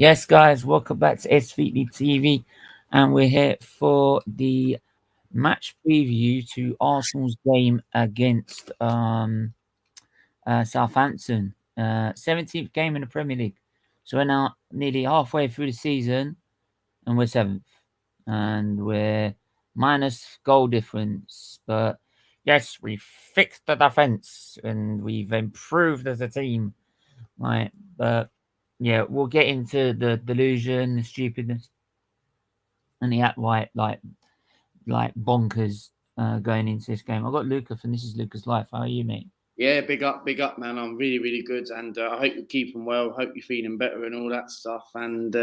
Yes, guys, welcome back to SFeatleyTV, and we're here for the match preview to Arsenal's game against Southampton, 17th game in the Premier League. So we're now nearly halfway through the season, and we're 7th, and we're minus goal difference. But yes, we fixed the defense, and we've improved as a team, right? But yeah, we'll get into the delusion, the stupidness, and the act like bonkers going into this game. I've got Lucas, and this is Lucas Life. How are you, mate? Yeah, big up, man. I'm really, really good, and I hope you're keeping well. Hope you're feeling better and all that stuff. And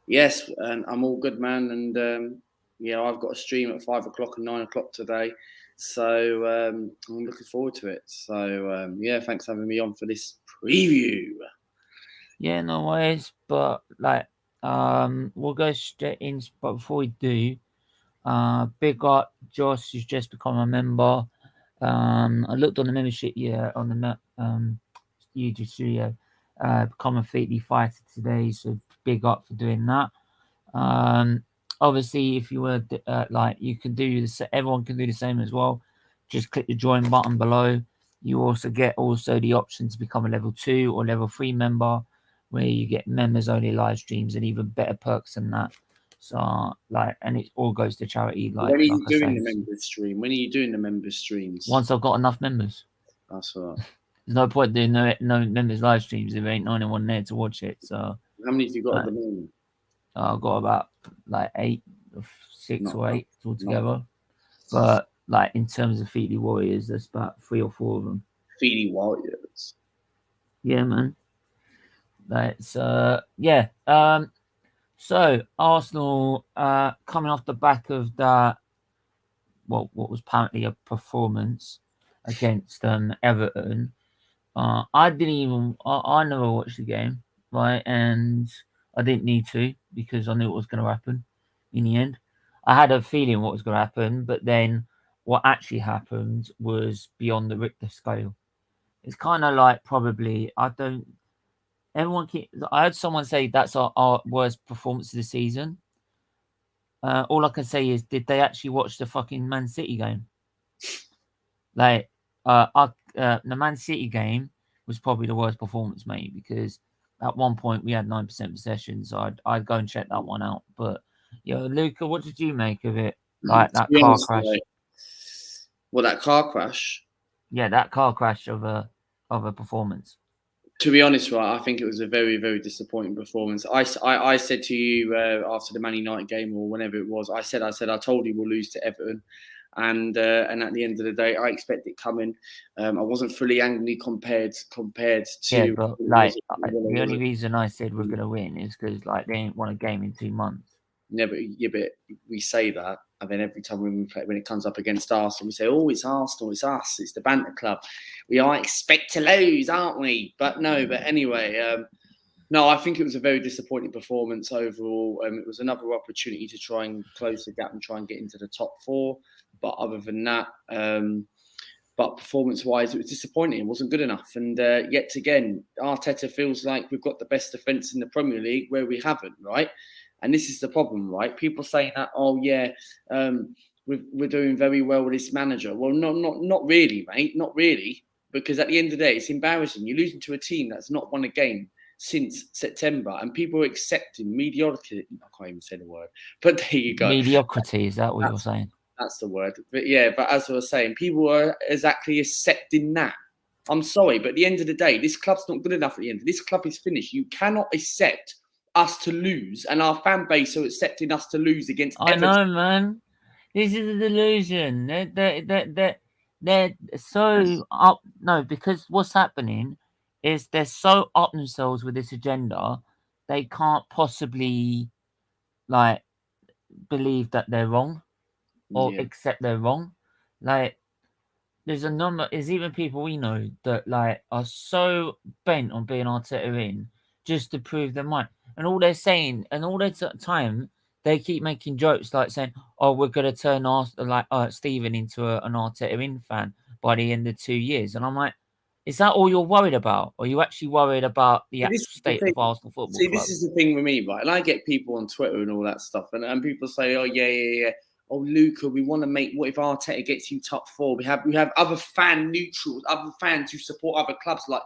yes, and I'm all good, man. And yeah, I've got a stream at 5 o'clock and 9 o'clock today, so I'm looking forward to it. So yeah, thanks for having me on for this preview. Yeah, no worries. But we'll go straight in. But before we do, big up Josh, who's just become a member. I looked on the membership, on the YouTube studio. Become a Featley fighter today, so big up for doing that. Obviously, if you were you can do this, everyone can do the same as well. Just click the join button below. You also get the option to become a level 2 or level 3 member, where you get members only live streams and even better perks than that. So and it all goes to charity. When are you doing the members stream? When are you doing the members streams? Once I've got enough members. That's all right. There's no point doing no members live streams if there ain't anyone there to watch it. So how many have you got at the moment? I've got about 6 or 8 altogether. But in terms of Featley Warriors, there's about 3 or 4 of them. Featley Warriors. Yeah, man. Yeah. So Arsenal coming off the back of that, what was apparently a performance against Everton. I never watched the game, right? And I didn't need to, because I knew what was going to happen in the end. I had a feeling what was going to happen, but then what actually happened was beyond the Richter scale. It's kind of like I heard someone say that's our worst performance of the season. All I can say is, did they actually watch the fucking Man City game? The Man City game was probably the worst performance, mate, because at one point we had 9% possession, so I'd go and check that one out. But Luca, what did you make of it? That car crash. That car crash? Yeah, that car crash of a performance. To be honest, right, I think it was a very, very disappointing performance. I said to you after the Man United game, or whenever it was, I said I told you we'll lose to Everton, and at the end of the day, I expect it coming. I wasn't fully angry compared to. Yeah, but the only reason I said we're going to win is because they ain't won a game in 2 months. Yeah, but we say that, and then every time when it comes up against Arsenal, we say, "Oh, it's Arsenal, it's us, it's the banter club. We are expect to lose, aren't we?" But no. But anyway, no, I think it was a very disappointing performance overall. It was another opportunity to try and close the gap and try and get into the top 4. But other than that, but performance-wise, it was disappointing. It wasn't good enough. And yet again, Arteta feels like we've got the best defence in the Premier League, where we haven't, right? And this is the problem, right? People saying that, oh yeah, we're doing very well with this manager. Well, not really, mate. Not really. Because at the end of the day, it's embarrassing. You're losing to a team that's not won a game. since September, and people are accepting mediocrity. I can't even say the word, but there you go. Mediocrity, is that what you're saying? That's the word. But yeah, but as I was saying, people are exactly accepting that. I'm sorry, but at the end of the day, this club's not good enough at the end. This club is finished. You cannot accept us to lose, and our fan base are accepting us to lose against I Everton. know, man. This is a delusion. They're so up. No, because what's happening is they're so up themselves with this agenda, they can't possibly like believe that they're wrong or Yeah. accept they're wrong. Like, there's even people we know that like are so bent on being Arteta in just to prove them right. And all they're saying, and all their time, they keep making jokes like saying, "Oh, we're gonna turn Steven into an Arteta in fan by the end of 2 years." And I'm like, is that all you're worried about? Or are you actually worried about the But this actual is the state thing. of Arsenal Football See, Club? this is the thing with me, right? And I get people on Twitter and all that stuff, and people say, "Oh yeah. Oh, Luca, we want to make. What if Arteta gets you top 4? We have other fan neutrals, other fans who support other clubs. Like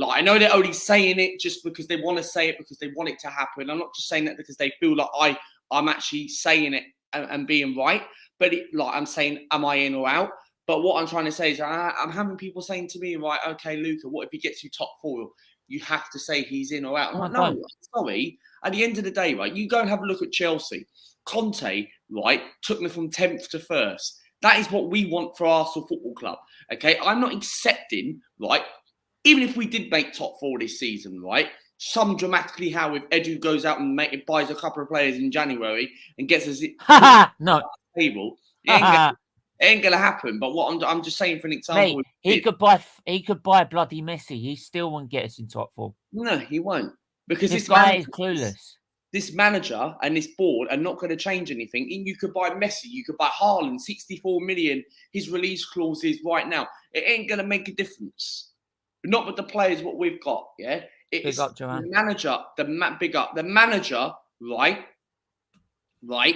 I know they're only saying it just because they want to say it because they want it to happen. I'm not just saying that because they feel like I'm actually saying it and being right. But I'm saying, am I in or out? But what I'm trying to say is, I'm having people saying to me, right, okay, Luca, what if he gets you top 4? You have to say he's in or out. I'm like, no, I'm sorry. At the end of the day, right, you go and have a look at Chelsea. Conte, right, took them from 10th to 1st. That is what we want for Arsenal Football Club. Okay, I'm not accepting, right, even if we did make top 4 this season, right, some dramatically how if Edu goes out and buys a couple of players in January and gets us no table, it ain't gonna happen. But what I'm just saying, for an example, mate, he could buy bloody Messi. He still won't get us in top 4. No, he won't, because this guy is clueless. This manager and this board are not going to change anything. You could buy Messi, you could buy Haaland, 64 million. His release clause is right now. It ain't going to make a difference. Not with the players what we've got. Yeah, it's the manager. The manager, right,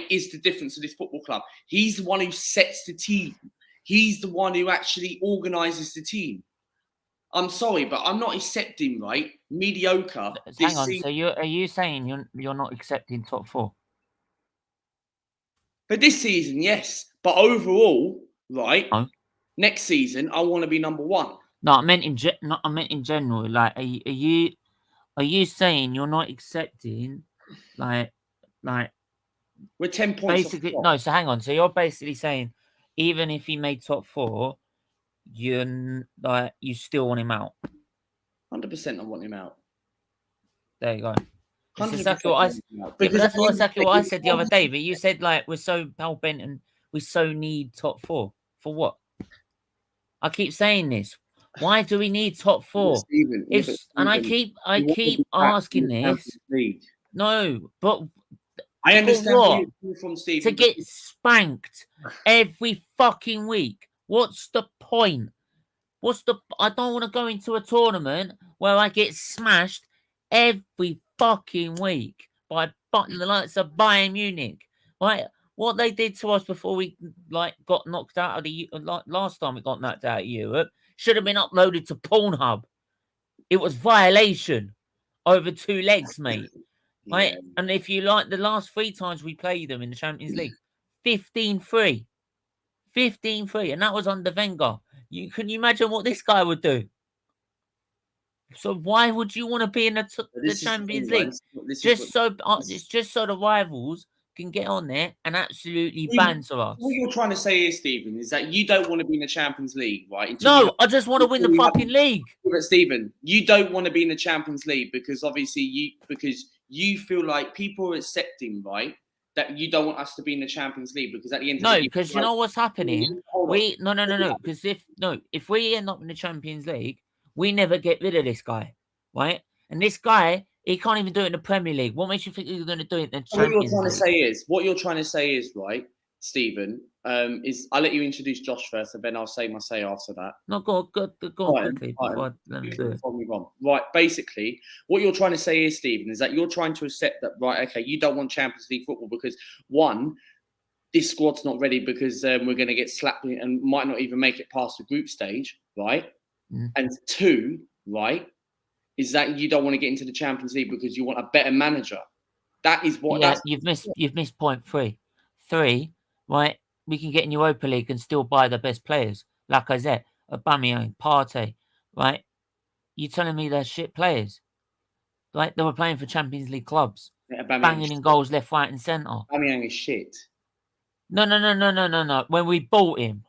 is the difference of this football club. He's the one who sets the team. He's the one who actually organises the team. I'm sorry, but I'm not accepting, right, mediocre. Hang on, so are you saying you're not accepting top 4? For this season, yes. But overall, right, next season, I want to be number 1. No, I meant in general. Like, are you saying you're not accepting, like we're 10 points basically? No, so hang on. So you're basically saying, even if he made top 4, you still want him out. 100%, I want him out. There you go. That's exactly what I said. Because that's exactly what I said the other day. But you said like we're so hell bent and we so need top 4 for what? I keep saying this. Why do we need top 4? And I keep asking this. No, but I understand what? From Stephen, to get spanked every fucking week. What's the point? I don't want to go into a tournament where I get smashed every fucking week by the likes of Bayern Munich. Right? What they did to us before we got knocked out of the last time we got knocked out of Europe should have been uploaded to Pornhub. It was violation over 2 legs, mate. Right? Yeah. And if you like, the last 3 times we played them in the Champions League, 15-3. 15-3, and that was under Wenger. Can you imagine what this guy would do? So why would you want to be in the Champions League? It's just so the rivals can get on there and absolutely banter us. What you're trying to say is, Stephen, is that you don't want to be in the Champions League, right? No, I just want to win the fucking league. But Stephen, you don't want to be in the Champions League because obviously you feel like people are accepting, right, that you don't want us to be in the Champions League because at the end of the day, because you know what's happening. No. Because if we end up in the Champions League, we never get rid of this guy, right? And this guy, he can't even do it in the Premier League. What makes you think he's going to do it in the Champions League? What you're trying to say is, right, Stephen, is I'll let you introduce Josh first, and then I'll say my say after that. No, go on quickly. Right, basically, what you're trying to say is, Stephen, is that you're trying to accept that, right, okay, you don't want Champions League football because, one, this squad's not ready because we're going to get slapped and might not even make it past the group stage, right? And 2, right, is that you don't want to get into the Champions League because you want a better manager. That is what. Yeah, you've missed point 3. 3, right? We can get in Europa League and still buy the best players. Like I said, Aubameyang, Partey, right? You telling me they're shit players? Like they were playing for Champions League clubs, banging in goals left, right, and centre. Aubameyang is shit. No. When we bought him,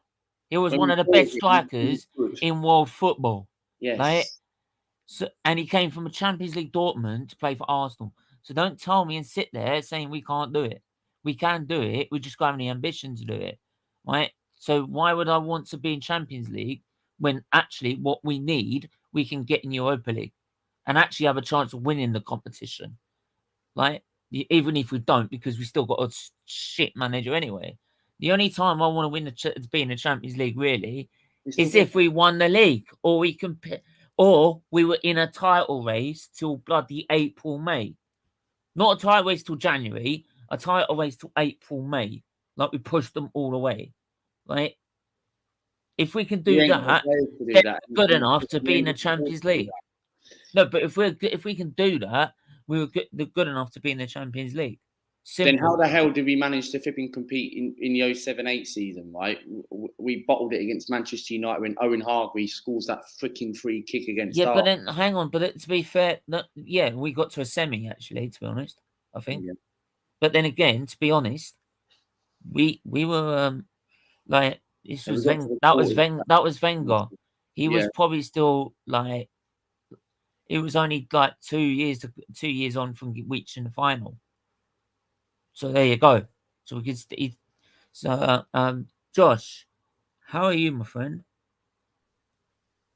he was one of the best strikers in world football. Yes. Right? So, and he came from a Champions League Dortmund to play for Arsenal. So don't tell me and sit there saying we can't do it. We can do it. We just got any ambition to do it. Right? So why would I want to be in Champions League when actually what we need, we can get in Europa League and actually have a chance of winning the competition? Right? Even if we don't, because we still got a shit manager anyway. The only time I want to win to be in the Champions League really is if we won the league, or we were in a title race till bloody April, May. Not a title race till January, a title race till April, May. Like we pushed them all away, right? If we can do that, they're good enough to be in the Champions League. No, but if we can do that, they're good enough to be in the Champions League. Simple. Then how the hell did we manage to flip and compete in the 07-08 season, right? We bottled it against Manchester United when Owen Hargreaves scores that freaking free kick against Arsenal. But then, hang on. But to be fair, we got to a semi, actually, to be honest, I think. Yeah. But then again, to be honest, we were like, this was that was Wenger. He was probably still like, it was only like 2 years on from reaching the final. So there you go. So we could. Josh, how are you, my friend?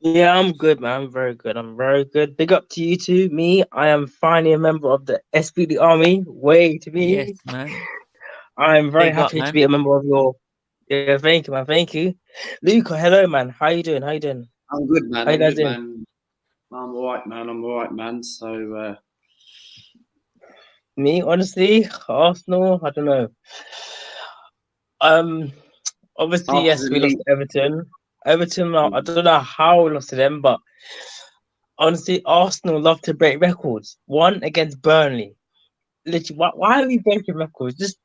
Yeah, I'm good, man. I'm very good. Big up to you too. Me, I am finally a member of the SFeatley army. Way to me. Yes, man. I'm very happy to be a member of your. Yeah, thank you, man. Thank you, Luca. Hello, man. How you doing? I'm good, man. How you guys doing? I'm all right, man. So. Me, honestly, Arsenal, I don't know. Obviously, yes, we lost to Everton. I don't know how we lost to them, but honestly, Arsenal love to break records. One against Burnley. Literally, why are we breaking records?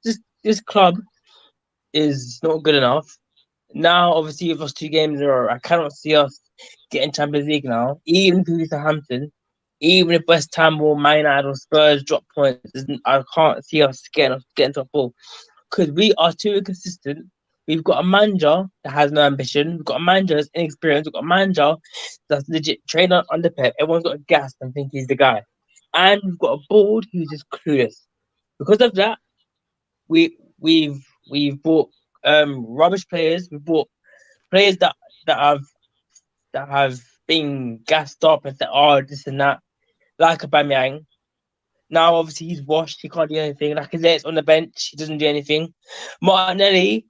This club is not good enough. Now, obviously, we've lost 2 games in a row. I cannot see us getting Champions League now, even if we lose Southampton. Even if West Ham or Man United or Spurs drop points, I can't see us getting top 4 because we are too inconsistent. We've got a manager that has no ambition. We've got a manager that's inexperienced. We've got a manager that's legit trained under Pep. Everyone's got a gas and think he's the guy. And we've got a board who's just clueless. Because of that, we've bought rubbish players. We've bought players that have been gassed up and said, oh, this and that. Like Aubameyang. Now, obviously, he's washed. He can't do anything. Like it's on the bench. He doesn't do anything. Martinelli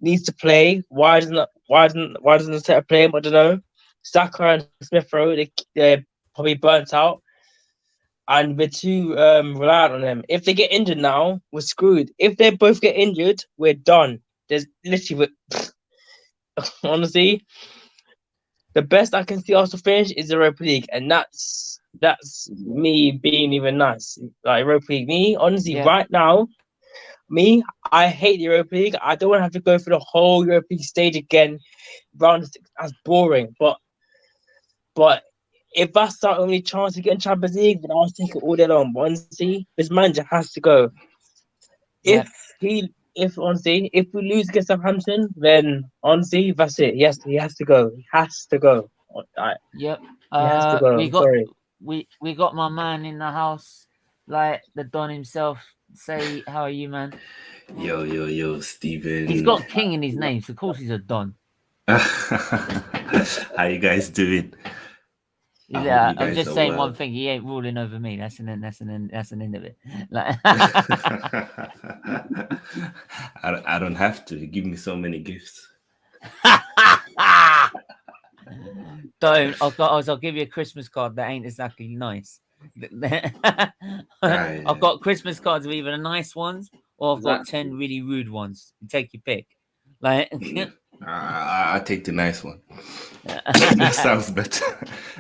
needs to play. Why doesn't the set play him? I don't know. Saka and Smith Rowe, they're probably burnt out. And we're too reliant on them. If they get injured now, we're screwed. If they both get injured, we're done. There's literally... honestly, the best I can see Arsenal finish is the Europa League. And that's me being even nice. Like Europa League. Me, honestly, right now, I hate the Europa League. I don't want to have to go through the whole Europa League stage again. Round 6, that's boring. But if that's our only chance to get in Champions League, then I'll take it all day long. But honestly, this manager has to go. If we lose against Southampton, then honestly, that's it. Yes, he has to go. He has to go. Yep. He has to go. We got my man in the house, like the Don himself. Say, how are you, man? Yo, Steven. He's got King in his name, so of course he's a Don. How you guys doing? Yeah, I'm just saying one thing. He ain't ruling over me. That's an end of it. Like, I don't have to. You give me so many gifts. Don't. I'll give you a Christmas card that ain't exactly nice. I've got Christmas cards of either the nice ones or I've got 10 really rude ones. You take your pick. Like, I take the nice one. That sounds better.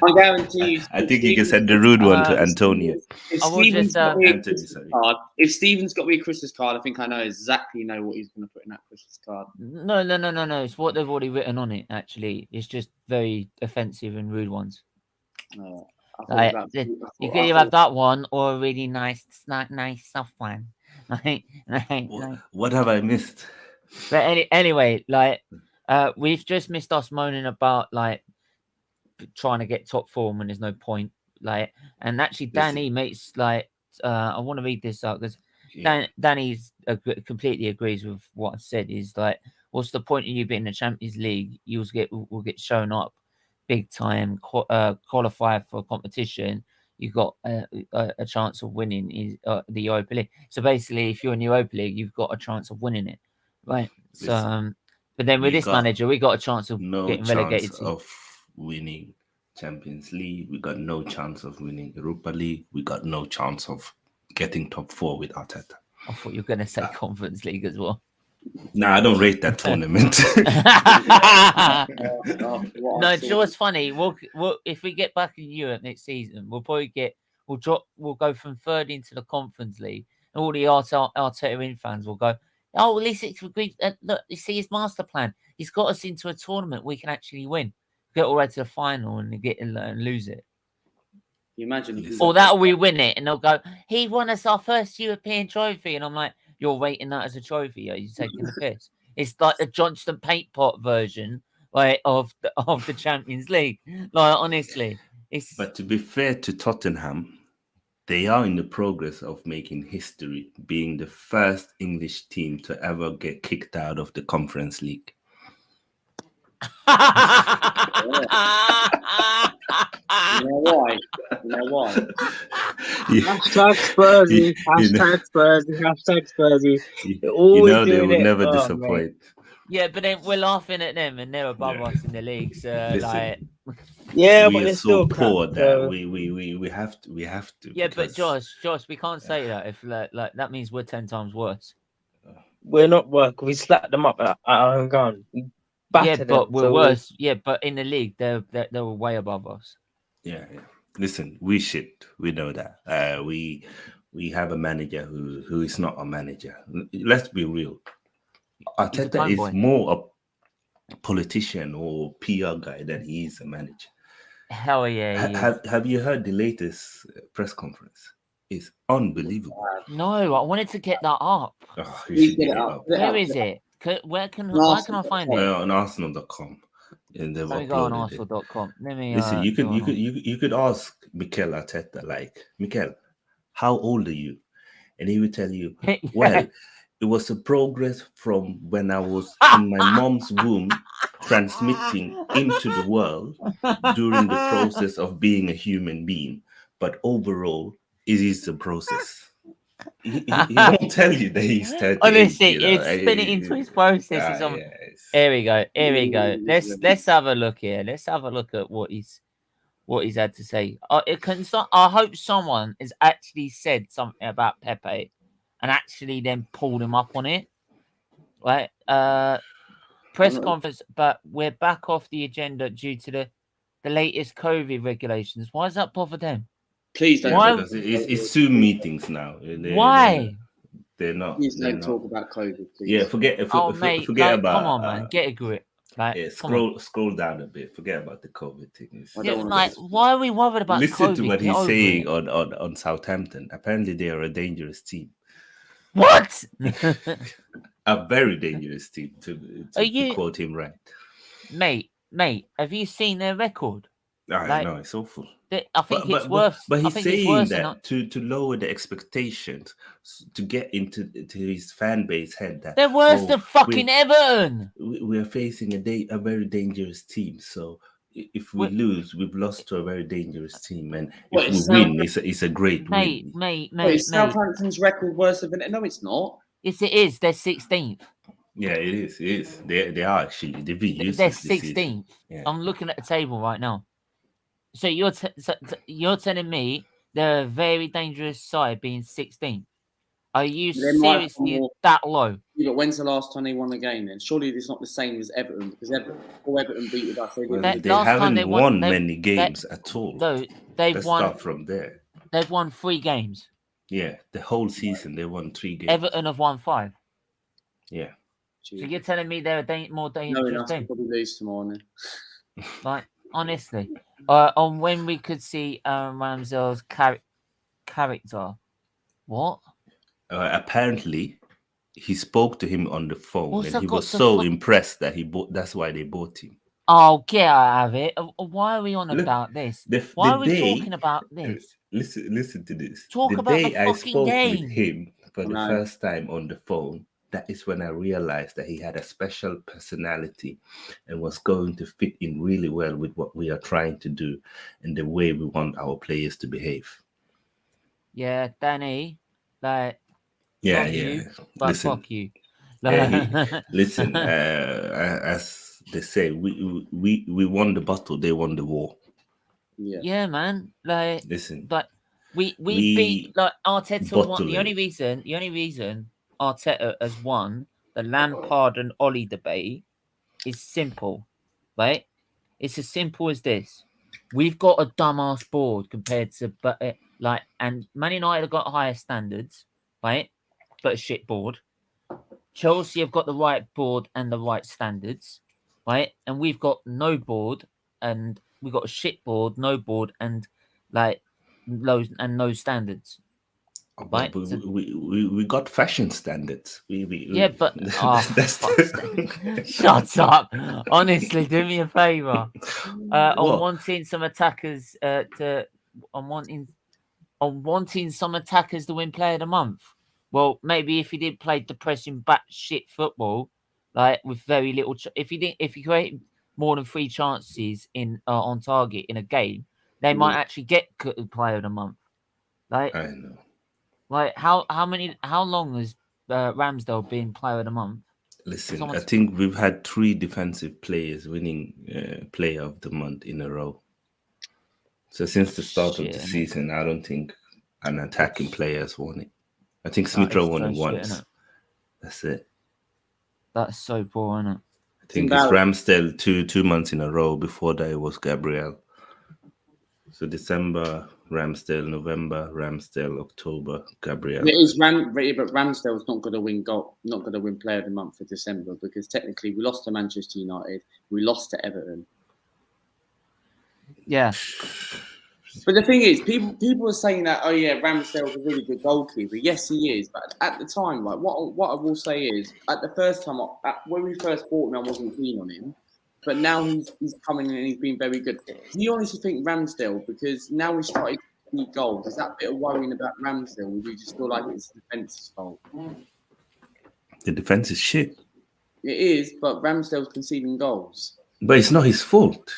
I guarantee you. I think you can send the rude one to Antonio. If I will Stephen's just, got me a Anthony, Christmas sorry. card, if Stephen's got me a Christmas card, I think I know exactly what he's going to put in that Christmas card. No. It's what they've already written on it. Actually, it's just very offensive and rude ones. Oh, Like, you can either have that one or a really nice soft one. What have I missed? But anyway, like, we've just missed us moaning about like trying to get top form when there's no point. Like, and actually, Danny makes like, I want to read this out because Danny's completely agrees with what I said. Is like, what's the point of you being in the Champions League? You will get shown up big time, qualify for competition. You've got a chance of winning the Europa League. So basically, if you're in the Europa League, you've got a chance of winning it, right? So, but then with this manager, we got a chance of getting relegated. Of winning Champions League, we got no chance of winning Europa League. We got no chance of getting top 4 with Arteta. I thought you were going to say Conference League as well. Nah, I don't rate that tournament. No, it's always funny. We'll if we get back in Europe next season, we'll go from 3rd into the Conference League, and all the Arteta in fans will go, "Oh, at least it's agreed. Look, you see his master plan. He's got us into a tournament we can actually win, get all the way to the final, and and lose it." You imagine, or that we win it, and they'll go, "He won us our first European trophy," and I'm like, "You're rating that as a trophy? Are you taking the piss?" It's like the Johnston Paint Pot version, like of the Champions League. Like, honestly, it's. But to be fair to Tottenham, they are in the progress of making history, being the first English team to ever get kicked out of the Conference League. You know why? Hashtag Spursy. Hashtag Spursy. Hashtag Spursy. They will never disappoint. Yeah, but then we're laughing at them, and they're above us in the league. So, Listen, yeah, we but are they're so still poor crap, that so... we have to. Yeah, but Josh, we can't say that if like that means we're 10 times worse. We're not worse. We slapped them up at our own gun. Yeah, but we're worse. Yeah, but in the league, they're way above us. Yeah. Listen, we shit. We know that. We have a manager who is not a manager. Let's be real. Arteta is more a politician or PR guy than he is a manager. Hell yeah. Have you heard the latest press conference? It's unbelievable. No, I wanted to get that up. Oh, you should get it up. Where is it? Where can I find it? On Arsenal.com. And they've Let me go on Arsenal.com. Listen, you could ask Mikel Arteta, like, Mikel, how old are you? And he would tell you, well, it was a progress from when I was in my mom's womb, transmitting into the world during the process of being a human being. But overall, it is a process. He won't tell you that he's 30. Honestly, it's spinning into his process. Here we go. Let's have a look here. Let's have a look at what he's had to say. I hope someone has actually said something about Pepe and actually then pulled him up on it. Right? Press conference, but we're back off the agenda due to the latest COVID regulations. Why does that bother them? Please don't. Why? Because it's Zoom meetings now. Why? They're not. Please don't talk about COVID, please. Yeah, forget about. Come on, man, get a grip. Like, yeah, scroll down a bit. Forget about the COVID thing. Why are we worried about Listen COVID? to what he's saying on Southampton. Apparently, they are a dangerous team. What? A very dangerous team, to quote him right. Mate, have you seen their record? I know, it's awful. I think it's worse. But he's saying that to lower the expectations, to get into his fan base head that they're worse than fucking Everton. We are facing a very dangerous team. So if we lose, we've lost to a very dangerous team, and if we win, it's a great win. Mate. Is Southampton's record worse than it? No, it's not. Yes, it is. They're 16th. Yeah, it is. They are actually. They've been used. They're 16th. Yeah. I'm looking at the table right now. So you're telling me they're a very dangerous side being 16th? Are you They might have seriously more- that low? Yeah, but when's the last time they won a game then? Surely it's not the same as Everton, because Everton beat us. Well, That they last time haven't they won won- many games at all. No, they've Let's won. start from there. They've won 3 games. Yeah, the whole season they won 3 games. Everton have won 5. Yeah. So you're telling me they're more No, dangerous enough to team? probably lose tomorrow. Then. Like, honestly, on when we could see Ramsdale's character. What? Apparently, he spoke to him on the phone, What's and that he got was to so fuck- impressed that he bought. That's why they bought him. Oh, get out of it! Why are we on Look, about this? The Why are we day- talking about this? Listen to this. Talk the about day the I fucking spoke game. with him for the No. first time on the phone, that is when I realized that he had a special personality and was going to fit in really well with what we are trying to do and the way we want our players to behave. Yeah, Danny, like, Yeah, Love yeah. you, but Listen, fuck you. listen. As they say, we won the battle. They won the war. Yeah. Yeah, man. Like, Listen, but we we beat like Arteta won. bottle The only reason Arteta has won the Lampard and Ollie debate is simple, right? It's as simple as this. We've got a dumbass board compared to and Man United have got higher standards, right? But a shit board. Chelsea have got the right board and the right standards, right? And we've got no board, and we've got a shit board, no board, and like low and no standards. Right? We got fashion standards. Yeah, but shut up. Honestly, do me a favor. On wanting some attackers wanting some attackers to win Player of the Month. Well, maybe if he did play depressing shit football, like with very little, if he created more than 3 chances in on target in a game, they might actually get Player of the Month. Like, I know. Like how long has Ramsdale been Player of the Month? Listen, I think we've had 3 defensive players winning Player of the Month in a row. So since the start of the season, I don't think an attacking player has won it. I think Smith Rowe won it once. That's it. That's so poor, isn't it? I think it's Ramsdale 2 months in a row. Before that, it was Gabriel. So December, Ramsdale, November, Ramsdale, October, Gabriel. It is but Ramsdale's not going to win not going to win Player of the Month for December, because technically we lost to Manchester United, we lost to Everton. Yeah. But the thing is, people are saying that, oh yeah, Ramsdale's a really good goalkeeper. Yes, he is. But at the time, like what I will say is, at the first time, when we first bought him, I wasn't keen on him. But now he's coming in and he's been very good. Do you honestly think Ramsdale, because now we started to need goals, is that bit of worrying about Ramsdale? Or do you just feel like it's the defence's fault? The defense is shit. It is, but Ramsdale's conceding goals. But it's not his fault.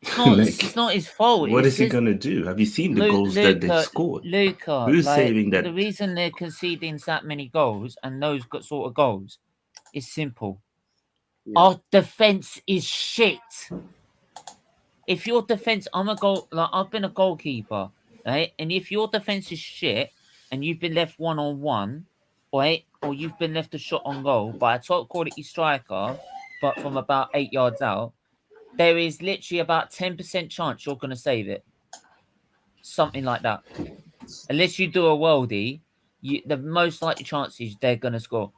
It's not his fault. What is he going to do? Have you seen the goals that they've scored? Luca, who's saving that? The reason they're conceding that many goals and those sort of goals is simple. Yeah. Our defense is shit. If your defense, I've been a goalkeeper, right? And if your defense is shit and you've been left 1-on-1, right, or you've been left a shot on goal by a top quality striker, but from about 8 yards out, there is literally about 10% chance you're going to save it. Something like that. Unless you do a worldie, the most likely chance is they're going to score.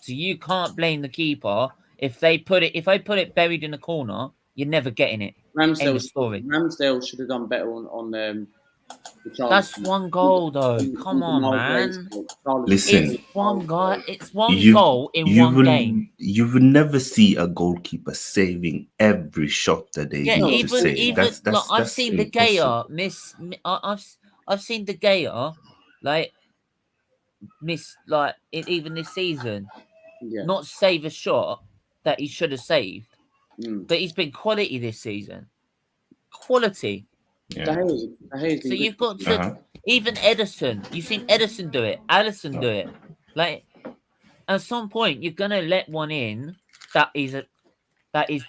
So you can't blame the keeper. If they put it buried in the corner, you're never getting it. Ramsdale should have done better on the chance. That's one goal, though. Come on, man. Listen, it's one guy. It's one goal in one game. You will never see a goalkeeper saving every shot that they need to save. I've seen De Gea miss. I've seen De Gea miss even this season. Yeah. Not save a shot that he should have saved. But he's been quality this season. Quality. Yeah. So you've got to even Edison. You've seen Edison do it. Alisson do it. Like at some point, you're gonna let one in that is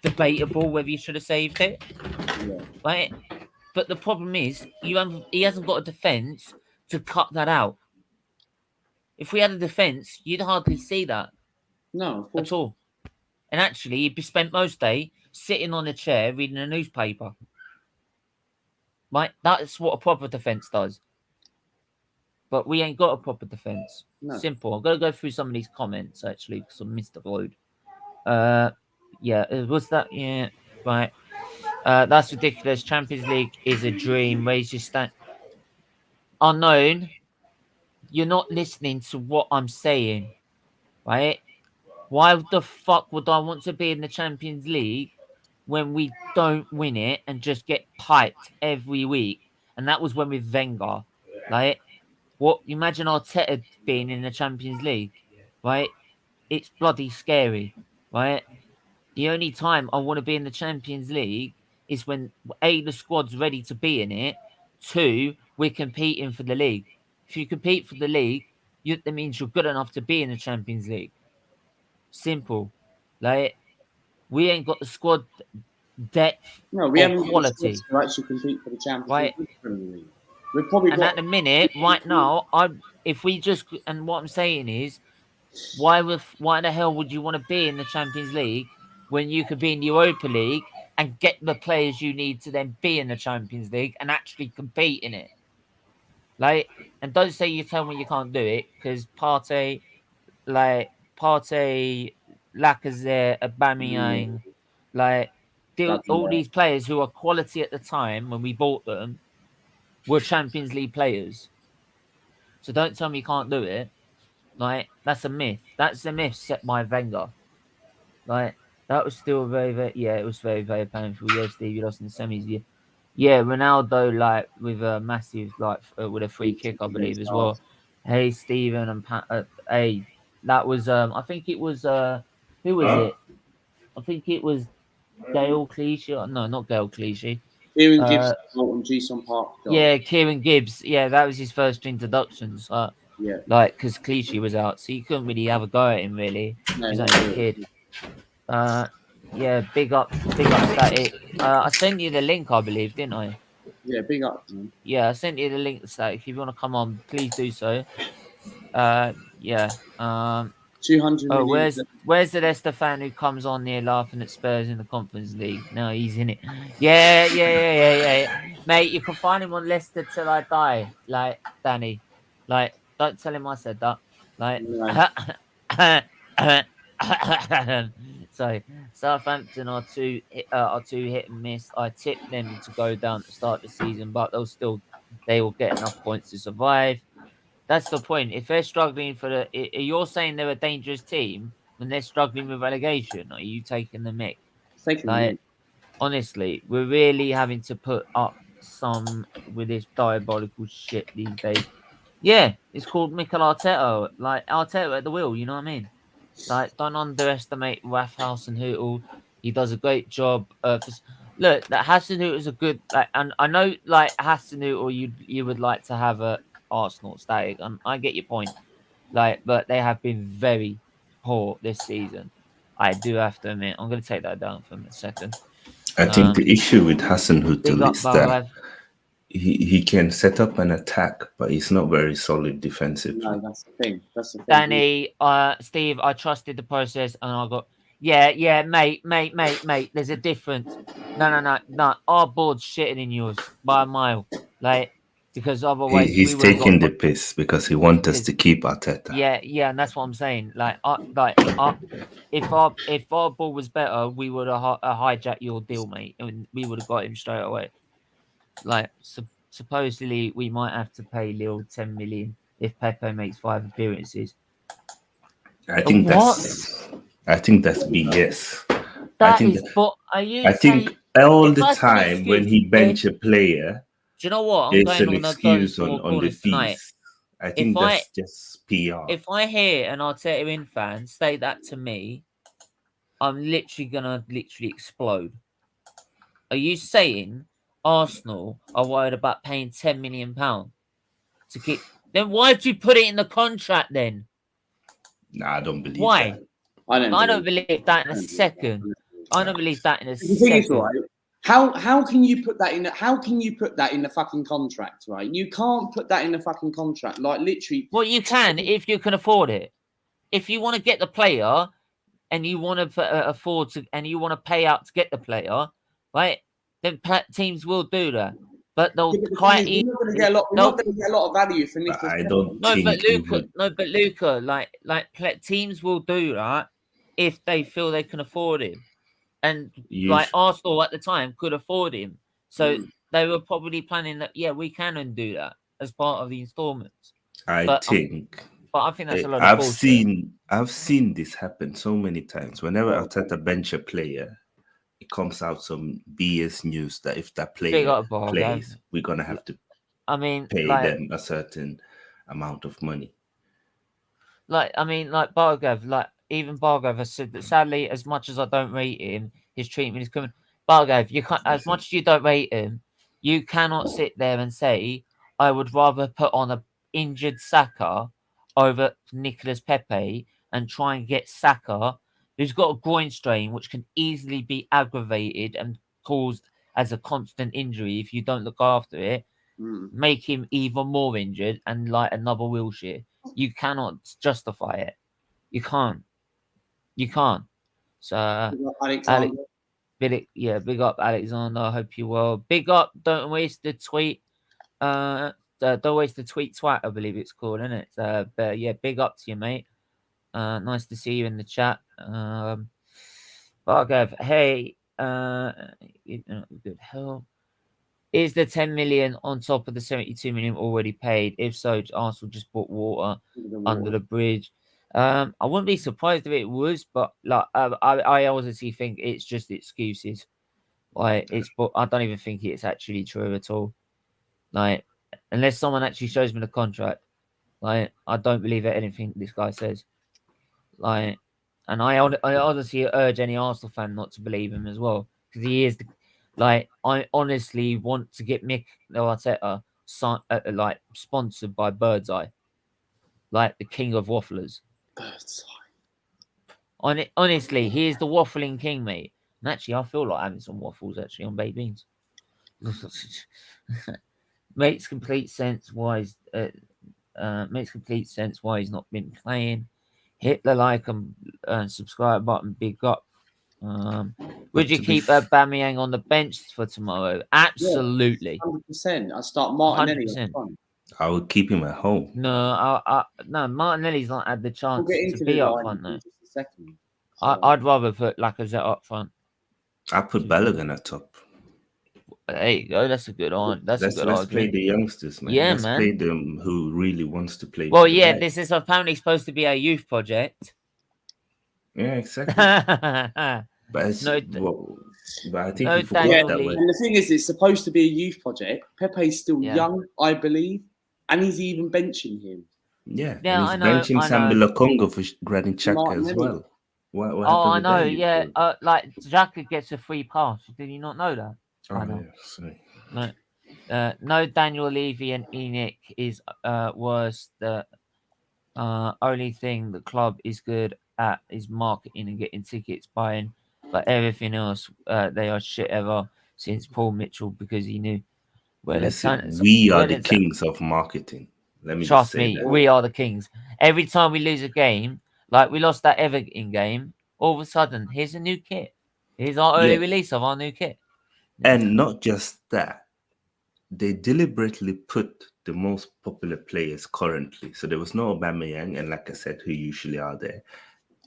debatable whether you should have saved it. Yeah. Right. But the problem is he hasn't got a defense to cut that out. If we had a defence, you'd hardly see that No, of course. at all. And actually, you'd be spent most day sitting on a chair reading a newspaper. Right? That's what a proper defence does. But we ain't got a proper defence. No. Simple. I'm going to go through some of these comments, actually, because I missed the load. Yeah, was that? Yeah, right. That's ridiculous. Champions League is a dream. Raise your stand. Unknown, you're not listening to what I'm saying, right? Why the fuck would I want to be in the Champions League when we don't win it and just get piped every week? And that was when with Wenger, right? What? Imagine Arteta being in the Champions League, right? It's bloody scary, right? The only time I want to be in the Champions League is when A, the squad's ready to be in it. 2, we're competing for the league. If you compete for the league, that means you're good enough to be in the Champions League. Simple. Like, we ain't got the squad depth. No, we haven't quality got the to actually compete for the Champions right. League. We've probably and got... at the minute, right now, if we just, and what I'm saying is, why the hell would you want to be in the Champions League when you could be in the Europa League and get the players you need to then be in the Champions League and actually compete in it? Like, and don't say you tell me you can't do it, because Partey, Lacazette, Aubameyang, all these players who are quality at the time when we bought them were Champions League players. So don't tell me you can't do it. Like, that's a myth. That's a myth set by Wenger. Like, that was still very, very, yeah, it was very, very painful. Yeah, Steve, you lost in the semis. Yeah, Ronaldo, like, with a massive, with a free kick, I believe, as well. Hey, Steven and Pat, hey, that was, I think it was, who was it? I think it was Gail Clichy. No, not Gail Clichy. Kieran Gibbs on Jason Park. Yeah, Kieran Gibbs. Yeah, that was his first introduction. So, yeah. Like, because Clichy was out, so you couldn't really have a go at him, really. No, He's only a kid. Yeah, big up, Static. I sent you the link, I believe, didn't I? Yeah, big up, man. Yeah, I sent you the link, Static. If you want to come on, please do so. Yeah. 200 Oh, million. where's the Leicester fan who comes on here laughing at Spurs in the Conference League? No, he's in it. Yeah. Mate, you can find him on Leicester till I die. Like, Danny. Like, don't tell him I said that. Like, so Southampton are two hit and miss. I tipped them to go down to start the season, but they will get enough points to survive. That's the point. If they're struggling you're saying they're a dangerous team when they're struggling with relegation. Are you taking the mick? Honestly, we're really having to put up some with this diabolical shit these days. Yeah, it's called Mikel Arteta. Like, Arteta at the wheel, you know what I mean? Like, don't underestimate Raffhouse and Hootle. He does a great job. Look, that Hasenhüttl is a good... and I know, Hasenhüttl, you would like to have a Arsenal Static. I get your point. But they have been very poor this season. I do have to admit. I'm going to take that down for a second. I think the issue with Hasenhüttl is that he can set up an attack, but he's not very solid defensively. No, that's the thing. Danny, Steve, I trusted the process, and I got... Yeah, mate. There's a difference. No. Our board's shitting in yours by a mile. Because otherwise he's taking the piss because he wants us to keep Arteta. Yeah, and that's what I'm saying. If our ball was better, we would have hijacked your deal, mate, and we would have got him straight away. Supposedly we might have to pay Lille 10 million if Pepe makes 5 appearances. I think that's BS. I think all the time when he bench a player, do you know what? There's an excuse on the fees. I think that's just PR. If I hear an Arteta in fan say that to me, I'm literally gonna explode. Are you saying Arsenal are worried about paying £10 million to keep? Then why did you put it in the contract then? Nah, I don't believe why? that. I don't believe that in a second. I don't believe that in a The thing is, second. right, How can you put that in? How can you put that in the fucking contract, right? You can't put that in the fucking contract. Like literally. Well, you can if you can afford it. If you want to get the player and you want to afford to, and you want to pay out to get the player, right? Then teams will do that. But they'll quite. We're not going to get a lot. We're not going to get a lot of value for Nicholas. I don't No, think but he Luca, would. no, but Luca, like teams will do that if they feel they can afford him, and like Arsenal at the time could afford him, so they were probably planning that. Yeah, we can undo that as part of the installments. I think that's a lot of bullshit. I've seen this happen so many times. Whenever Arteta bench a player, it comes out some BS news that if that player plays, we're gonna have to pay them a certain amount of money. Like Bargav, even Bargav has said that sadly, as much as I don't rate him, his treatment is coming. Bargav, you can't, as much as you don't rate him, you cannot sit there and say, I would rather put on a injured Saka over Nicolas Pepe and try and get Saka, who's got a groin strain which can easily be aggravated and caused as a constant injury if you don't look after it, make him even more injured and like another wheelchair. You cannot justify it. You can't. So big up Alexander. I hope you well. Big up. Don't waste the tweet. Don't waste the tweet twat, I believe it's called, isn't it? But yeah, big up to you, mate. Nice to see you in the chat. Bargav, hey, good help. Is the 10 million on top of the 72 million already paid? If so, Arsenal just bought water under the bridge. I wouldn't be surprised if it was, but like I honestly think it's just excuses. Like I don't even think it's actually true at all. Like unless someone actually shows me the contract, like I don't believe anything this guy says. Like, and I honestly urge any Arsenal fan not to believe him as well, because he is like, I honestly want to get Mikel Arteta sponsored by Birdseye, like the king of wafflers. Birdseye. Honestly, he is the waffling king, mate. And actually, I feel like having some waffles actually on baked beans. Makes complete sense why he's not been playing. Hit the like and subscribe button. Big up. Would you keep Aubameyang on the bench for tomorrow? Absolutely. 100%. I start Martinelli. 100%. I would keep him at home. No, no. Martinelli's not had the chance to be up front though. I'd rather put Lacazette up front. I put Balogun at top. Hey, that's a good one. Let's play the youngsters, man. Yeah, let's play them who really wants to play. Well, yeah, this is apparently supposed to be a youth project. Yeah, exactly. But I think and the thing is, it's supposed to be a youth project. Pepe's still young, I believe, and he's even benching him. Yeah, and he's benching Sambi Congo for Granit Xhaka as well. What I know. Yeah, like Xhaka gets a free pass. Did you not know that? Oh, yeah, sorry. No, Daniel Levy and ENIC was the only thing the club is good at is marketing and getting tickets, buying, but everything else they are shit ever since Paul Mitchell, because he knew. Well, we are the kings of marketing. Let me trust me, we are the kings. Every time we lose a game, like we lost that Everton game, all of a sudden here's a new kit. Here's our early release of our new kit. And not just that, they deliberately put the most popular players currently. So there was no Aubameyang, and like I said, who usually are there.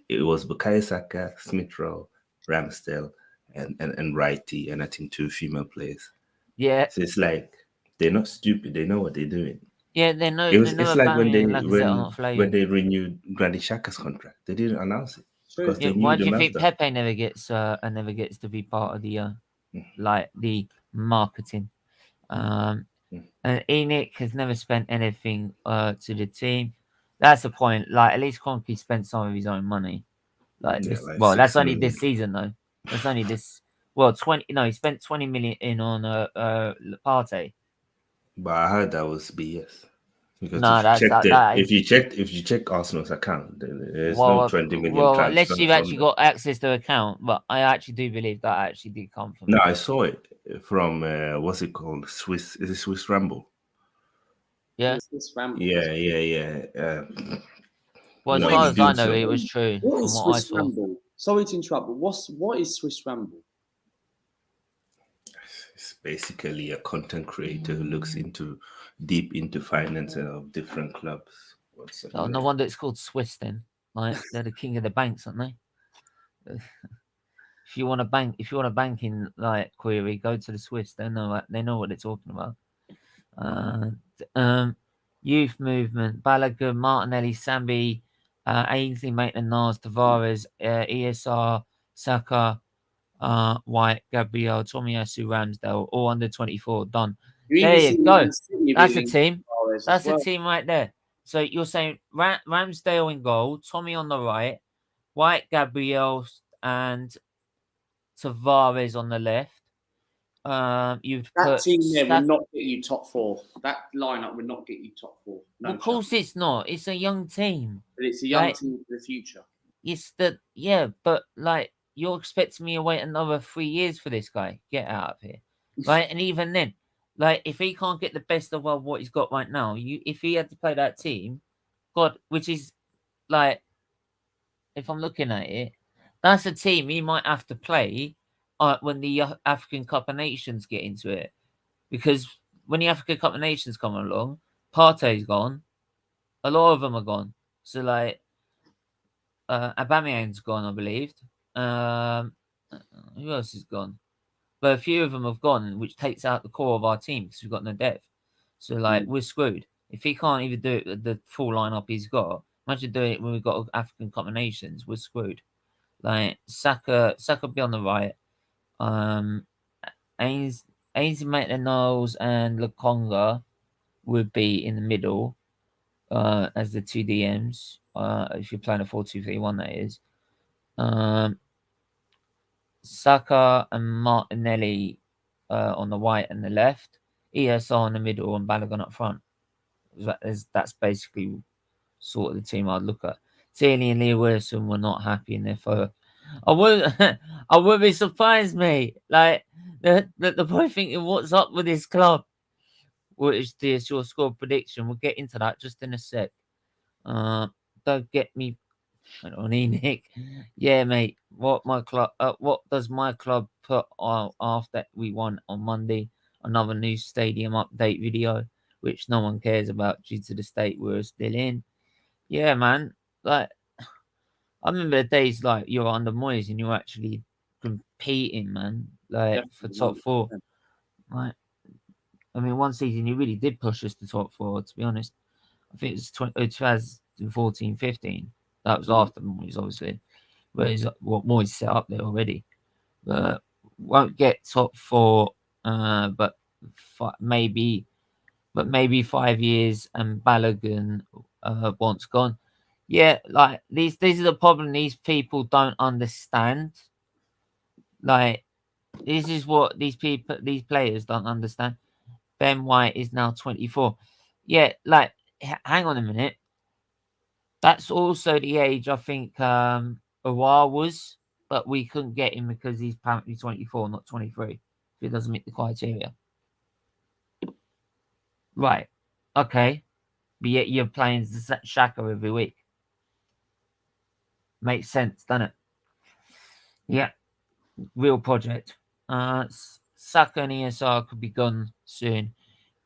It was Bukayo Saka, Smith Rowe, Ramsdale, and Wrighty, and I think 2 female players. Yeah. So it's like they're not stupid. They know what they're doing. Yeah, they know. It's like when they renewed Granit Xhaka's contract, they didn't announce it. Why do you think Pepe never gets to be part of the like the marketing? And ENIC has never spent anything to the team. That's the point. Like at least Kroenke spent some of his own money. Like that's only this season though. That's only this. Well, 20. No, he spent 20 million in on Partey. But I heard that was BS. Because No, if you check Arsenal's account, there's no 20 million well, transfer unless you've from actually them. got access to the account, but I actually do believe that actually did come from. No, I saw it from what's it called? Swiss? Is it Swiss Ramble? Yeah. Swiss Ramble. Yeah. Well, as No, far he as I did know, so. it was true What from is what I Swiss saw. Ramble? Sorry to interrupt, but what is Swiss Ramble? It's basically a content creator who looks deep into finance of different clubs. Oh, no wonder it's called Swiss then. Like they're the king of the banks, aren't they? If you want a banking like query, go to the Swiss. They know what they're talking about. Youth movement: Balogun, Martinelli, Sambi, Ainsley, Maitland-Niles, Tavares, ESR, Saka, White, Gabriel, Tomiyasu, Ramsdale, all under 24. Done. There you go. That's a team. That's a team right there. So you're saying Ramsdale in goal, Tommy on the right, White, Gabriel, and Tavares on the left. You'd That put team there would not get you top 4. That lineup would not get you top 4. No, of course it's not. It's a young team. But it's a young team for the future. It's but like you're expecting me to wait another 3 years for this guy. Get out of here. Right? And even then, like if he can't get the best of what he's got right now, if he had to play that team, God, which is like if I'm looking at it, that's a team he might have to play when the African Cup of Nations get into it. Because when the African Cup of Nations come along, Partey's gone. A lot of them are gone. So, like, Aubameyang's gone, I believe. Who else is gone? But a few of them have gone, which takes out the core of our team because we've got no depth. So, like, we're screwed. If he can't even do it with the full lineup he's got, imagine doing it when we've got African Cup of Nations, we're screwed. Like, Saka be on the right. Ainsley Maitland-Niles and Lokonga would be in the middle as the 2 DMs. If you're playing a 4-2-3-1, that is. Saka and Martinelli on the right and the left. ESR in the middle and Balogun up front. That's basically sort of the team I'd look at. Tierney and Lee Wilson were not happy in their photo. I would be surprised, mate. Like the boy thinking, what's up with this club? What is your score prediction? We'll get into that just in a sec. Don't get me on Nick. Yeah, mate. What does my club put on after we won on Monday? Another new stadium update video, which no one cares about due to the state we're still in. Yeah, man. Like I remember the days like you're under Moyes and you're actually competing, man. Like for top 4. Like I mean, one season he really did push us to top 4. To be honest, I think it was 2014-15. That was after Moyes, obviously, but it's what Moyes set up there already. But won't get top 4, but maybe 5 years and Balogun once gone. Yeah, like these are the problem these people don't understand. Like this is what these players don't understand. Ben White is now 24. Yeah, like hang on a minute. That's also the age I think Aouar was, but we couldn't get him because he's apparently 24, not 23. If it doesn't meet the criteria. Right. Okay. But yet you're playing Saka every week. Makes sense, doesn't it? Yeah. Real project. Saka and ESR could be gone soon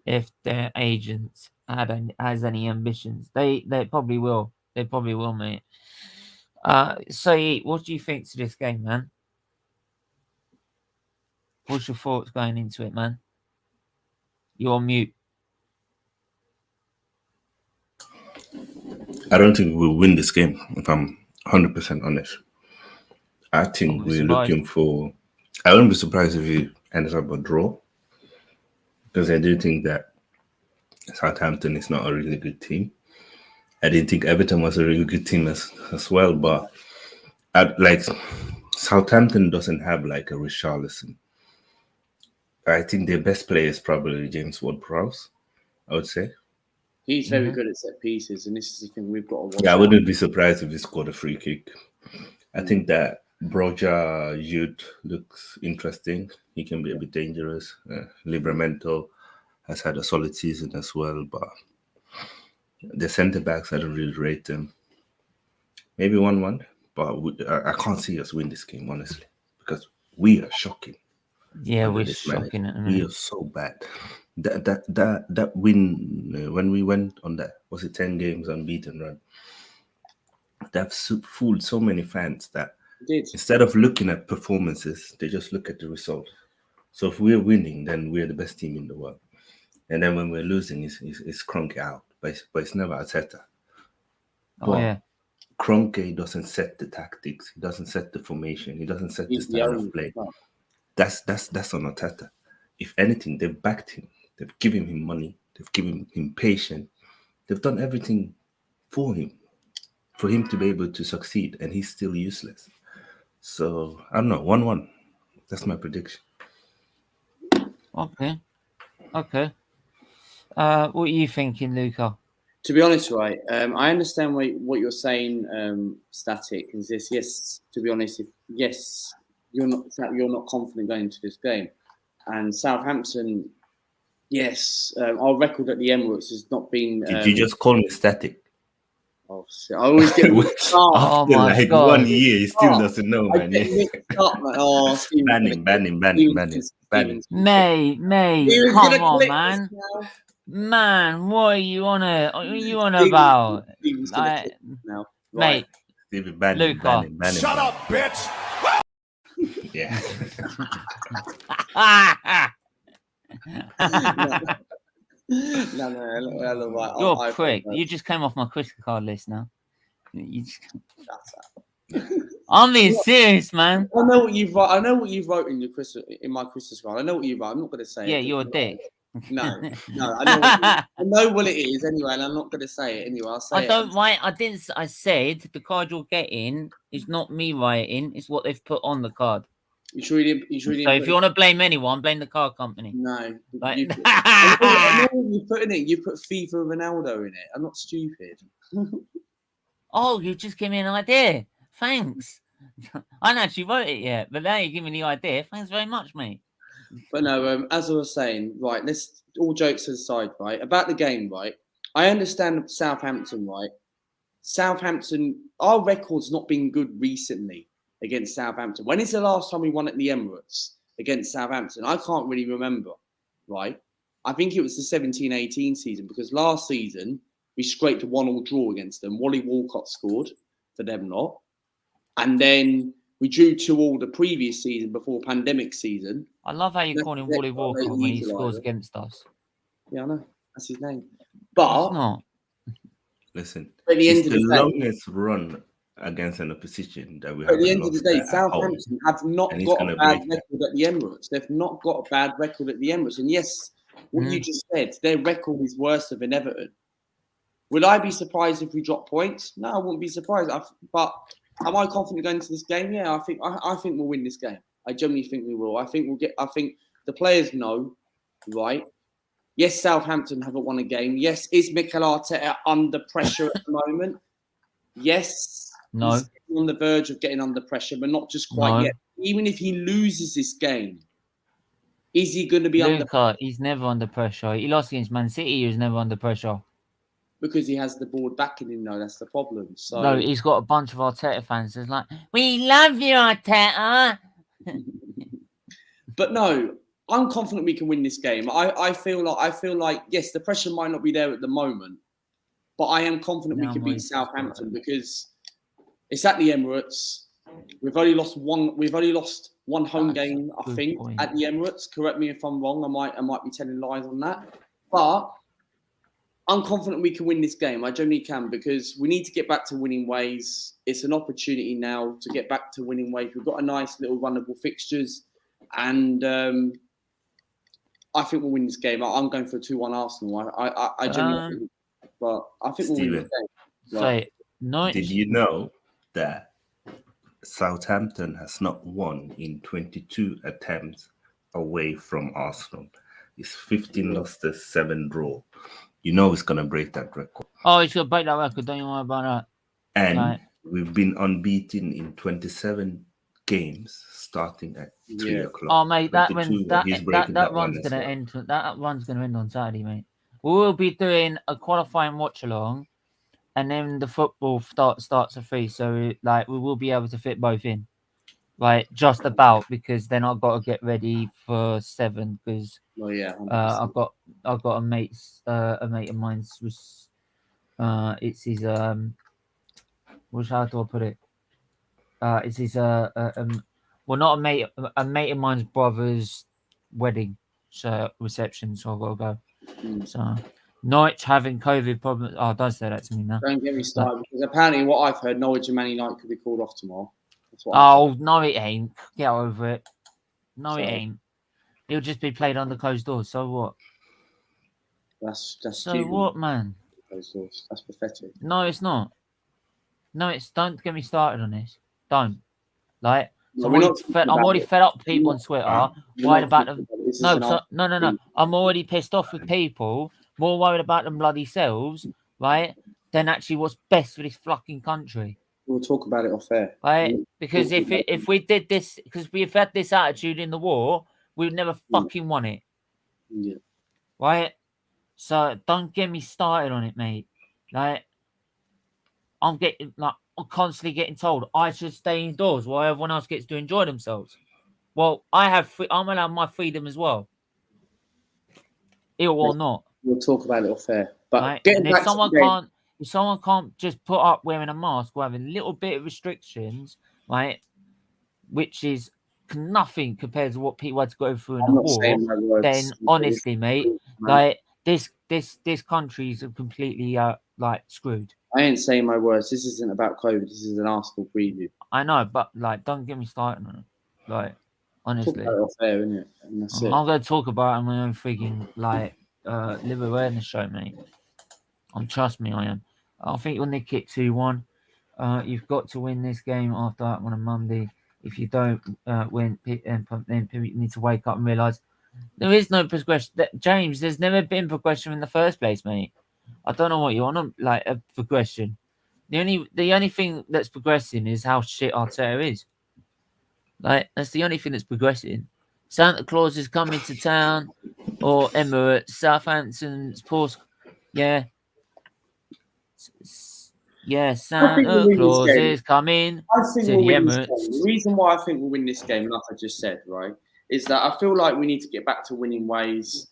if their agents has any ambitions. They probably will. They probably will, mate. Sait, what do you think to this game, man? What's your thoughts going into it, man? You're on mute. I don't think we'll win this game, if I'm 100% honest. I think we're looking for... I wouldn't be surprised if it ends up a draw. Because I do think that Southampton is not a really good team. I didn't think Everton was a really good team as well. But Southampton doesn't have like a Richarlison. I think their best player is probably James Ward-Prowse, I would say. He's very good at set pieces, and this is the thing we've got to watch. Yeah, I wouldn't be surprised if he scored a free kick. I think that Broja Youth looks interesting. He can be a bit dangerous. Livramento has had a solid season as well, but the centre backs, I don't really rate them. Maybe 1-1, but I can't see us win this game, honestly, because we are shocking. Yeah, we're shocking. We are so bad. That win when we went on that, was it 10 games unbeaten run? That fooled so many fans that instead of looking at performances, they just look at the result. So if we're winning, then we're the best team in the world. And then when we're losing, it's Kroenke out, but it's never Arteta. Kroenke doesn't set the tactics. He doesn't set the formation. He doesn't set the style of play. That's on Arteta. If anything, they've backed him. They've given him money. They've given him patience. They've done everything for him to be able to succeed, and he's still useless. So I don't know, 1-1. That's my prediction. Okay. What are you thinking, Luca? To be honest, right, I understand what you're saying. Static is this. Yes, to be honest, you're not confident going into this game, and Southampton. Yes, our record at the Emirates has not been. Did you just call me static? Oh, shit. I always get after like God. 1 year, he still doesn't know, man. Banning. Mate, come on, man. Man, what are you on about? Like, mate, Luca. Shut up, bitch! Yeah. No, you're a prick. You just came off my Christmas card list now. I'm being serious, man. I know what you wrote in my Christmas card. I know what you wrote. I'm not going to say. Yeah, you're a dick. No. I know what it is anyway, and I'm not going to say it anyway. I'll say I don't write. I didn't. I said the card you're getting is not me writing. It's what they've put on the card. You sure you didn't? So if you want to blame anyone, blame the card company. No. Like, I know what you put in it. You put FIFA Ronaldo in it. I'm not stupid. Oh, you just gave me an idea. Thanks. I haven't actually wrote it yet, but now you give me the idea. Thanks very much, mate. But no, as I was saying, right, let's all jokes aside, right, about the game, right, I understand Southampton, right, Southampton, our record's not been good recently against Southampton. When is the last time we won at the Emirates against Southampton? I can't really remember, right, I think it was the 17-18 season, because last season we scraped a 1-1 draw against them. Wally Walcott scored for them lot, and then we drew 2-2 the previous season before pandemic season. I love how you call him Wally Walcott when he scores against us. Yeah, I know. That's his name. But it's not. Listen, at the end of the day, longest run against an opposition that we have. At the end of the day, Southampton have not got a bad record at the Emirates. They've not got a bad record at the Emirates. And yes, what you just said, their record is worse than Everton. Would I be surprised if we drop points? No, I wouldn't be surprised. But am I confident going into this game? Yeah, I think we'll win this game. I genuinely think we will. I think the players know, right? Yes, Southampton haven't won a game. Yes, is Mikel Arteta under pressure at the moment? Yes. No. He's on the verge of getting under pressure, but not just quite yet. Even if he loses this game, is he going to be under pressure? He's never under pressure. He lost against Man City. He was never under pressure. Because he has the board backing him, though. That's the problem. So no, he's got a bunch of Arteta fans. It's like, we love you, Arteta. But no, I'm confident we can win this game. I feel like yes, the pressure might not be there at the moment, but I am confident we can beat Southampton because it's at the Emirates. We've only lost one home game, I think, at the Emirates. Correct me if I'm wrong. I might be telling lies on that, but I'm confident we can win this game. I genuinely can, because we need to get back to winning ways. It's an opportunity now to get back to winning ways. We've got a nice little runnable fixtures, and I think we'll win this game. I'm going for a 2-1 Arsenal. I genuinely think, but I think we'll win this game. Right. Did you know that Southampton has not won in 22 attempts away from Arsenal? It's 15 losses, 7 draw. You know it's gonna break that record. Oh, he's gonna break that record. Don't you worry about that. And Right. we've been unbeaten in 27 games, starting at 3 o'clock. Oh, mate, that 22, that he's breaking that one run's as gonna well. end. That run's gonna end on Saturday, mate. We will be doing a qualifying watch along, and then the football starts at 3. So we will be able to fit both in, like just about, because then I've got to get ready for 7 because I've got a mate of mine's it's his how do I put it? It's his well, not a mate of mine's brother's wedding reception, so I've got to go. So Norwich having COVID problems. Oh, don't say that to me now. Don't get me started, because apparently what I've heard, Norwich and Man United could be called off tomorrow. That's what no, it ain't. Get over it. No, it ain't. It'll just be played under closed doors. So what? That's so stupid. What, man? Closed doors. That's pathetic. No, it's not. No, it's. Don't get me started on this. Don't. Like, so I'm already fed up with people on Twitter worried about them. No. I'm already pissed off with people more worried about them bloody selves, right, than actually what's best for this fucking country. We'll talk about it off air, right? Because if we did this, because we've had this attitude in the war, we've never fucking won it. Yeah. Right. So don't get me started on it, mate. Like, I'm constantly getting told I should stay indoors while everyone else gets to enjoy themselves. Well, I'm allowed my freedom as well. Ill or not. We'll talk about it off air. But right? And if someone can't just put up wearing a mask or having a little bit of restrictions, right, which is nothing compared to what people had to go through in the war, then honestly, mate, like this country's completely like screwed. I ain't saying my words. This isn't about COVID. This is an Arsenal preview. I know, but like, don't get me started on it. Like, honestly, talk about it off air, innit? And that's it. I'm gonna talk about it on my own freaking liver awareness show, mate. Trust me, I am. I think you'll nick it 2-1. You've got to win this game after that one on Monday. If you don't win, then you need to wake up and realise there is no progression. James, there's never been progression in the first place, mate. I don't know what you want, like a progression. The only thing that's progressing is how shit Arteta is. Like, that's the only thing that's progressing. Santa Claus is coming to town, or Emirates, Southampton's post. Yeah, Santa Claus is coming to the Emirates. The reason why I think we'll win this game, like I just said, right, is that I feel like we need to get back to winning ways.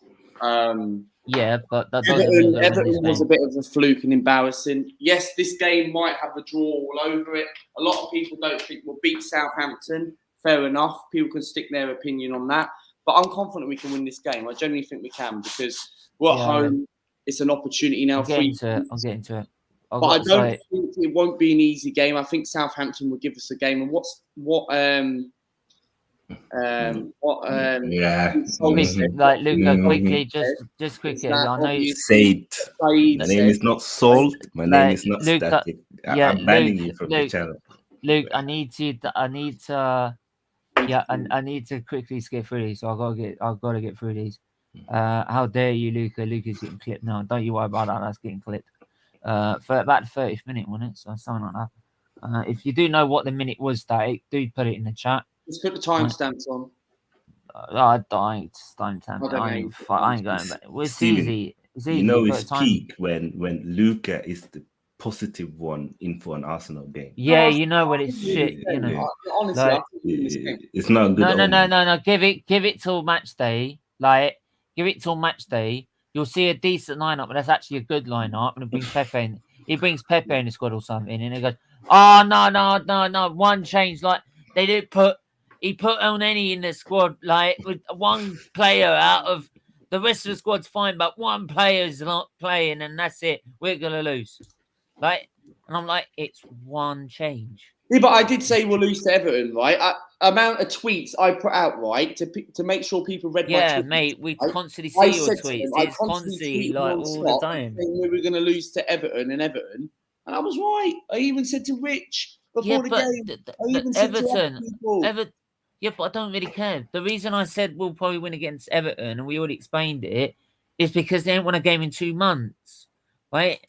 Yeah, but that Everton was a bit of a fluke and embarrassing. Yes, this game might have a draw all over it. A lot of people don't think we'll beat Southampton. Fair enough. People can stick their opinion on that. But I'm confident we can win this game. I genuinely think we can, because we're at home. It's an opportunity now. I'll get into it. But I don't think it won't be an easy game. I think Southampton will give us a game. And like Luca, quickly, just quickly. I know Sait. My name is not Salt. My name is not Luca, Static. I'm banning you from the channel. Luke, I need to quickly skip through these. So I've got to get through these. How dare you, Luca? Luca's getting clipped now. Don't you worry about that. That's getting clipped. For about the 30th minute, wasn't it? So something like that. If you do know what the minute was, Static, do put it in the chat. Just put the timestamps on. I ain't going back. It's easy. It's easy. You know, it's peak when Luca is the positive one in for an Arsenal game. Yeah, you know when it's shit. You know, honestly, it's not good. No. Give it till match day. Like, give it till match day. You'll see a decent lineup, but that's actually a good lineup. And it brings Pepe in. He brings Pepe in the squad or something, and he goes, "Oh no! One change. Like, they didn't put. He put Elneny in the squad, like, with one player out of the rest of the squad's fine, but one player's not playing, and that's it. We're gonna lose." Like, and I'm like, it's one change. Yeah, but I did say we'll lose to Everton, right? Amount of tweets I put out, right, to make sure people read my tweets. Yeah, mate, we constantly see your tweets. It's constantly, like, all the time. We were going to lose to Everton, and I was right. I even said to Rich before the game. Everton. Yeah, but I don't really care. The reason I said we'll probably win against Everton, and we already explained it, It's because they ain't won a game in 2 months, right?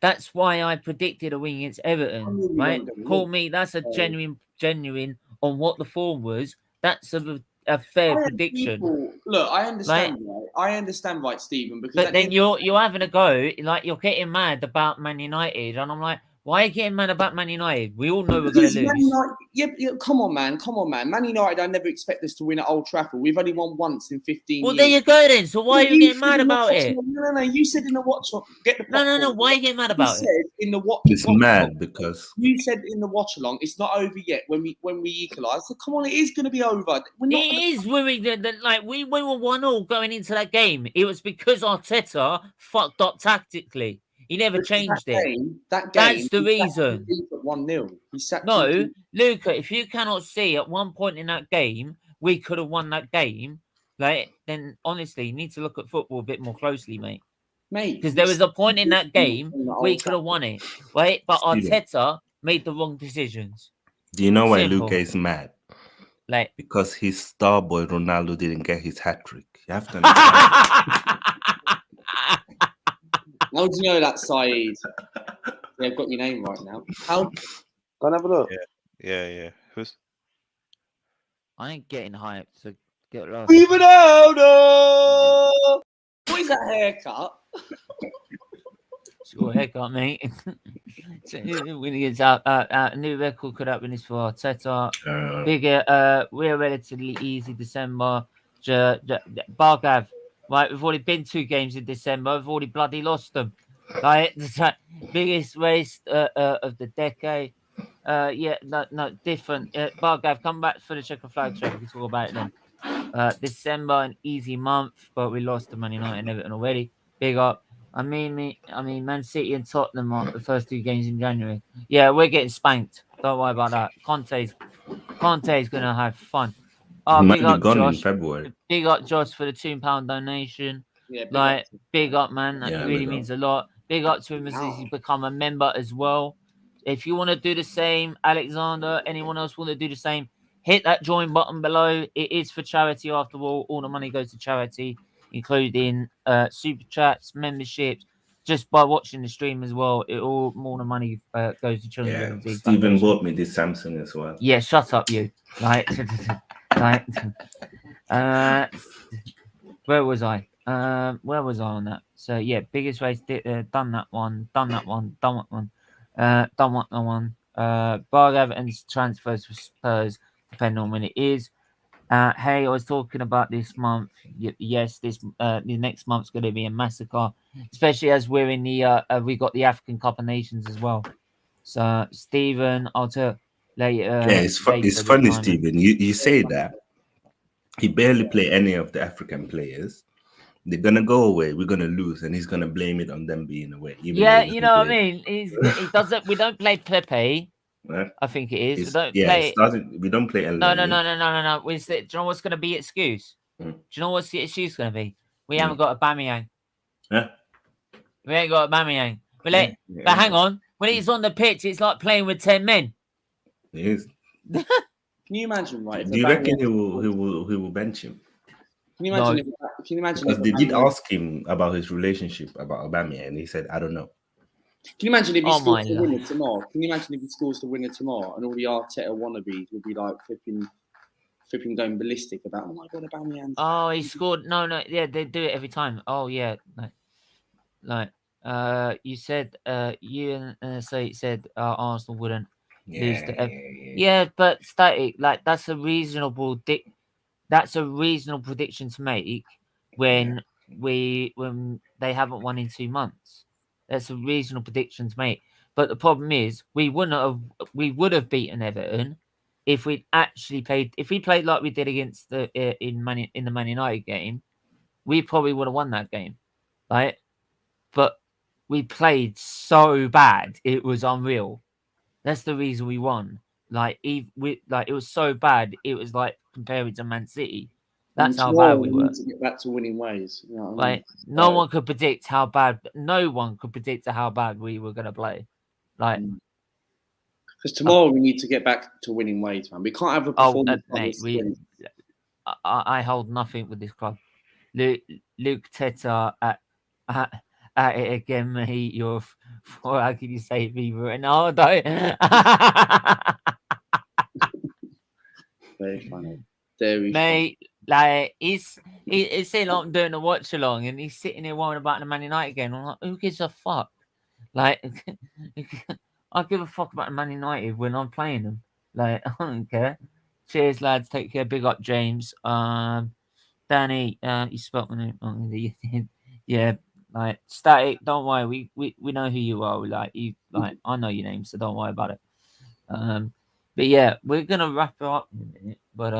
That's why I predicted a win against Everton, right? Call me. That's a genuine on what the form was. That's a fair prediction. Look, I understand, right? I understand, right, Stephen. Because but then you're having a go, like you're getting mad about Man United, and I'm like, why are you getting mad about Man United? We all know we're going to lose. Yeah, come on, man. Man United, I never expect us to win at Old Trafford. We've only won once in 15 years. Well, there you go then. So why are you getting mad about it? No. You said in the watch. Get the no. Why are you getting mad about it? In the watch. It's mad because you said in the watch along, it's not over yet. When we equalise, so come on, it is going to be over. When we were 1-1 going into that game. It was because Arteta fucked up tactically. He never changed it. That's the reason. 1-0. No, Luca, if you cannot see at one point in that game we could have won that game, then honestly, you need to look at football a bit more closely, mate. Because there was a point in that game we could have won it, right? But Arteta made the wrong decisions. Do you know why Luca is mad? Because his star boy Ronaldo didn't get his hat trick. You have to understand. How do you know that, Sait? Yeah, I've got your name right now. How? Go and have a look. Yeah. Who's? I ain't getting hyped, so get lost. Ronaldo! What is that haircut? It's your haircut, mate. A new record could happen is for Arteta. Bigger, we're relatively easy December. Bargav. Right, we've already been 2 games in December. We've already bloody lost them. Right, the biggest race of the decade. Different. Bargav, come back for the checker flag check. We can talk about it then. December, an easy month, but we lost to Man United and Everton already. Big up. I mean, Man City and Tottenham are the first 2 games in January. Yeah, we're getting spanked. Don't worry about that. Conte's gonna have fun. He might be gone in February. Big up Josh for the £2 donation. Yeah, big up, man. That really means a lot. Big up to him as he's become a member as well. If you want to do the same, Alexander, anyone else want to do the same, hit that join button below. It is for charity after all. All the money goes to charity, including super chats, memberships. Just by watching the stream as well, more the money goes to children. Yeah, Stephen bought me this Samsung as well. Yeah, shut up, you. Right. Where was I? On that? So yeah, biggest race. Done that one. Bargav and transfers for Spurs, depending on when it is. Hey, I was talking about this month. Yes, the next month's going to be a massacre, especially as we're in the we got the African Cup of Nations as well. So Stephen, I'll tell later. Yeah, it's funny, Stephen. You say that he barely play any of the African players. They're gonna go away. We're gonna lose, and he's gonna blame it on them being away. Yeah, you know what I mean. He doesn't. We don't play Pepe. Yeah. I think it is. We don't play. No. Do you know what's gonna be excuse? Do you know what's the excuse gonna be? We haven't got a Aubameyang. Yeah. We ain't got a Aubameyang. But hang on. When he's on the pitch, it's like playing with 10 men. It is. Can you imagine, right? Do you reckon he will bench him? Can you imagine? Can you imagine? Because they did ask him about his relationship about Aubameyang, and he said, "I don't know." Can you imagine if he scores the winner tomorrow? Can you imagine if he scores the winner tomorrow, and all the Arteta wannabes would be like flipping going ballistic about, "Oh my god, Aubameyang!" Oh, he scored! No, yeah, they do it every time. Oh yeah, you said you and Sait said Arsenal wouldn't lose to yeah, but static that's a reasonable prediction to make when they haven't won in 2 months. That's a reasonable prediction to make. But the problem is we would have beaten Everton if we'd actually played. If we played like we did against in the Man United game, we probably would have won that game, right? But we played so bad, it was unreal. That's the reason we won. It was so bad, it was like comparing to Man City. That's how bad we were. To get back to winning ways. You know what I mean? No one could predict how bad. No one could predict how bad we were going to play. Because tomorrow we need to get back to winning ways, man. We can't have a performance. Mate, I hold nothing with this club. Luke Teta at it again, mate. You're for how can you say Viva Ronaldo? Very funny. Very Mate, like he's saying like I'm doing a watch along and he's sitting here worrying about the Man United game. I'm like, who gives a fuck? Like I give a fuck about the Man United when I'm playing them. Like I don't care. Cheers, lads. Take care. Big up, James. Danny, you spelt my name wrong. Yeah, like Static. Don't worry. We know who you are. Like you, like I know your name, so don't worry about it. But yeah, we're gonna wrap it up in a minute. But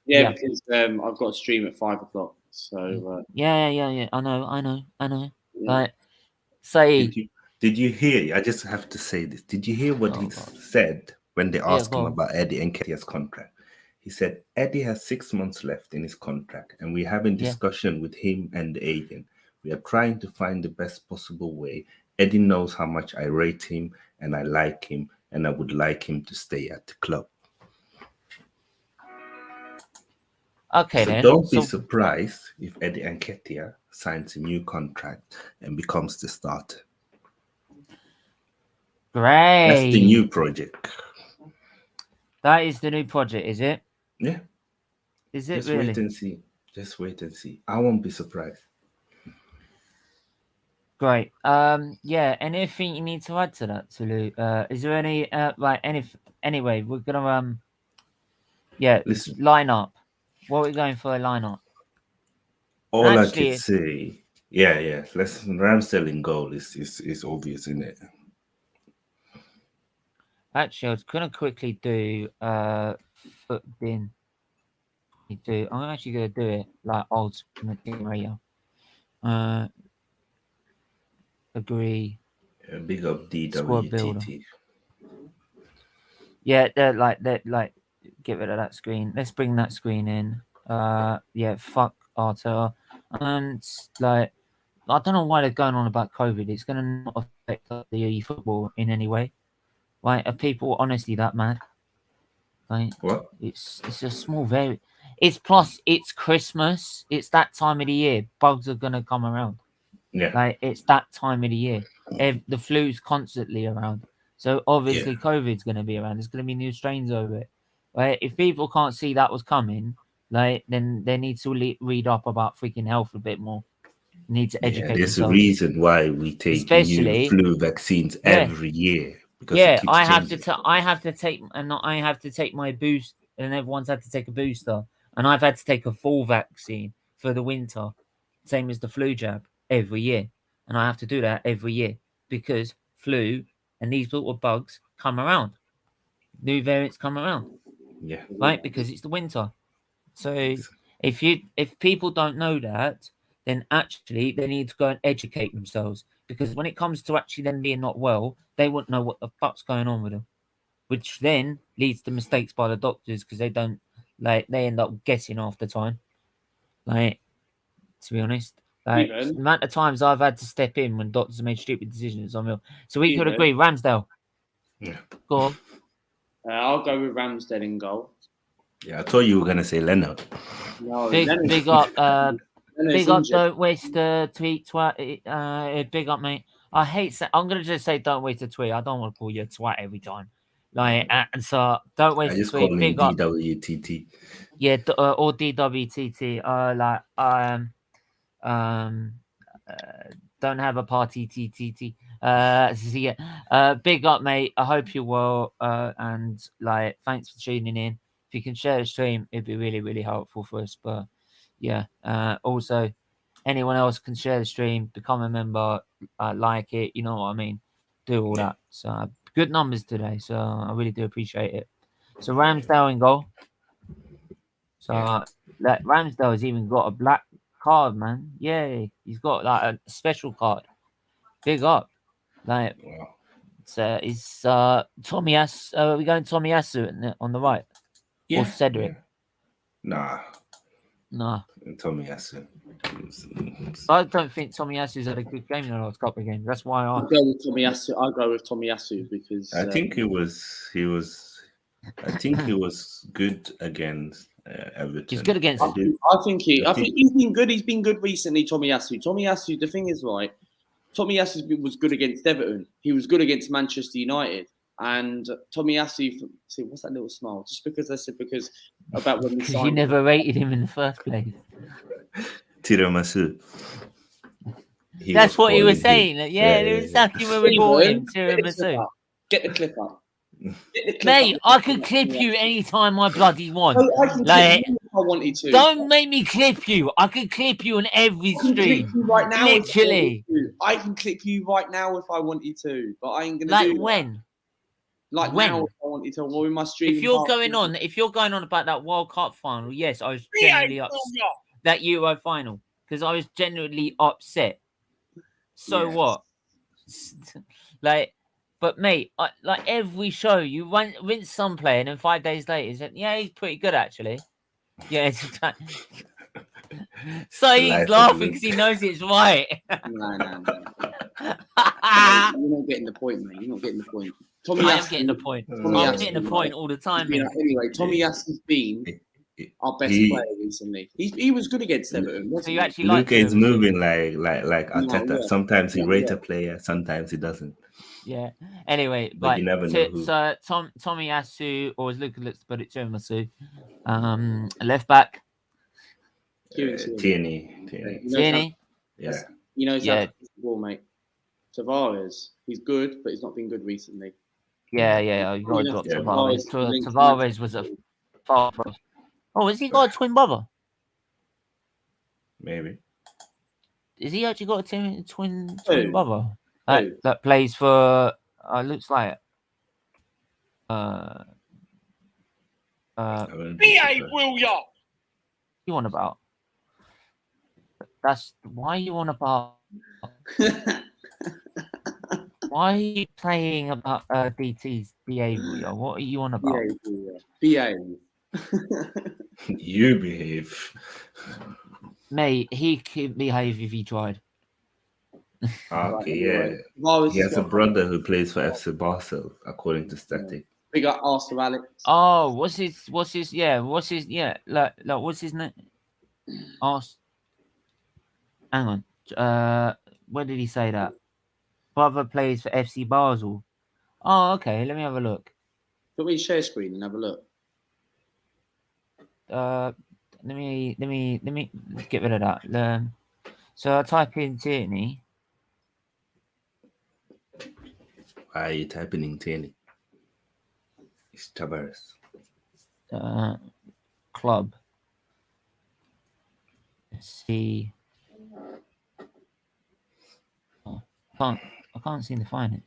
yeah, because I've got a stream at 5 o'clock. So yeah. I know. Yeah. Like, say, did you hear? I just have to say this. Did you hear what he said when they asked him about Eddie Nketiah's contract? He said Eddie has 6 months left in his contract, and we're having discussion with him and the agent. We are trying to find the best possible way. Eddie knows how much I rate him and I like him, and I would like him to stay at the club. Okay, so then. Don't be surprised if Eddie Nketiah signs a new contract and becomes the starter. Great. That's the new project. That is the new project, is it? Yeah. Is it Just really? wait and see. Just wait and see. I won't be surprised. Great. Yeah. Anything you need to add to that, Tulu? Is there any anyway, we're gonna line up. What are we going for a lineup? All I can say, let's Ramsdale in goal is obvious, isn't it? Actually, I was gonna quickly do foot bin. I'm actually gonna do it like old radio. Agree. Big up DWTT. Yeah, they're like get rid of that screen. Let's bring that screen in. Fuck Arthur. And like I don't know why they're going on about COVID. It's gonna not affect the football in any way. Like, are people honestly that mad? Like, what? It's a small very. It's plus it's Christmas. It's that time of the year. Bugs are gonna come around. Yeah. Like it's that time of the year. The flu's constantly around. So obviously COVID's gonna be around. There's gonna be new strains over it. Right? If people can't see that was coming, like then they need to read up about freaking health a bit more. Need to educate there's themselves. a reason why we take new flu vaccines every year. Because I have to take my boost, and everyone's had to take a booster, and I've had to take a full vaccine for the winter, same as the flu jab every year, and I have to do that every year because flu and these little bugs come around, new variants come around, right? Because it's the winter. So if people don't know that, then actually they need to go and educate themselves. Because when it comes to actually them being not well, they won't know what the fuck's going on with them. Which then leads to mistakes by the doctors because they don't, they end up guessing half the time. Like, to be honest. Like, the amount of times I've had to step in when doctors made stupid decisions on me. So we could agree, Ramsdale. Yeah. Go on. I'll go with Ramsdale in goal. Yeah, I thought you were going to say Leonard. No, big up, big up, don't waste a tweet. Big up, mate. I hate I'm going to just say don't waste a tweet. I don't want to call you a twat every time. Like, and so don't waste a tweet. Call big up. DWTT. Yeah, or DWTT. Don't have a party, TTT. Big up, mate. I hope you're well. And like, thanks for tuning in. If you can share the stream, it'd be really, really helpful for us. But yeah, also, anyone else can share the stream, become a member, like it. You know what I mean? Do all that. So good numbers today. So I really do appreciate it. So Ramsdale in goal. So that Ramsdale has even got a black card, man. Yay. He's got like a special card. Big up. Like, it's Tomiyasu. We're going Tomiyasu on the right. Yeah. Or Cedric. Yeah. Nah. Tomiyasu. I don't think Tomiyasu's had a good game in the last couple of games. That's why I'll go with Tomiyasu. I'll go with Tomiyasu because I think he was good against Everton. He's good against. I think he's been good. He's been good recently. Tomiyasu. The thing is, right? Tomiyasu was good against Everton. He was good against Manchester United. And Tomiyasu, see, what's that little smile? Just because I said about when we Because signed you him. never rated him in the first place. Tiramisu. That's what he was saying. Yeah, it was exactly when we bought him. Tiramisu. Get the clip up. Mate, I can clip you anytime I bloody want. I can clip you if I wanted to. Don't make me clip you. I can clip you on every stream. Right now, literally. I can clip you right now if I wanted to, but I ain't gonna like do when? That. Like when? now, if I wanted to. Well, we must stream. If you're going on about that World Cup final, yes, I was genuinely upset. That Euro final, because I was genuinely upset. So what? Like, but mate, like every show, you rinse some player, and then 5 days later, you said, yeah, he's pretty good actually. Yeah, so he's laughing because he knows it's right. No. You're not getting the point, mate. You're not getting the point. I'm getting the point. I'm getting the point all the time. Anyway, Tomiyasu's been our best player recently. He was good against Everton. So you actually Luke is moving like Arteta. Yeah. Sometimes he rates a player, sometimes he doesn't. Yeah. Anyway, but you never know who. So Tomiyasu, or as Luke looks to put it, Tiramisu, left back. Tierney. Yeah. You know, exactly the ball, mate. Tavares, he's good, but he's not been good recently. Yeah. You got to drop Tavares. Tavares was a far pro. Oh, has he got a twin brother? Maybe. Is he actually got a twin brother? That plays for. Looks like. B.A. William. You on about? That's why you on about. Why are you playing about DT's behaviour? What are you on about? Behave. You behave. Mate, he could behave if he tried. Okay, yeah. He has a brother who plays for FC Basel, according to Static. We got ARSSOU Alex. Oh, what's his name? Hang on. Where did he say that? Brother plays for FC Basel. Oh, okay. Let me have a look. Can we share screen and have a look? Let me get rid of that. So I type in Tierney. Why are you typing in Tierney? It's Tavares. Club. Let's see. Oh, I can't seem to find it.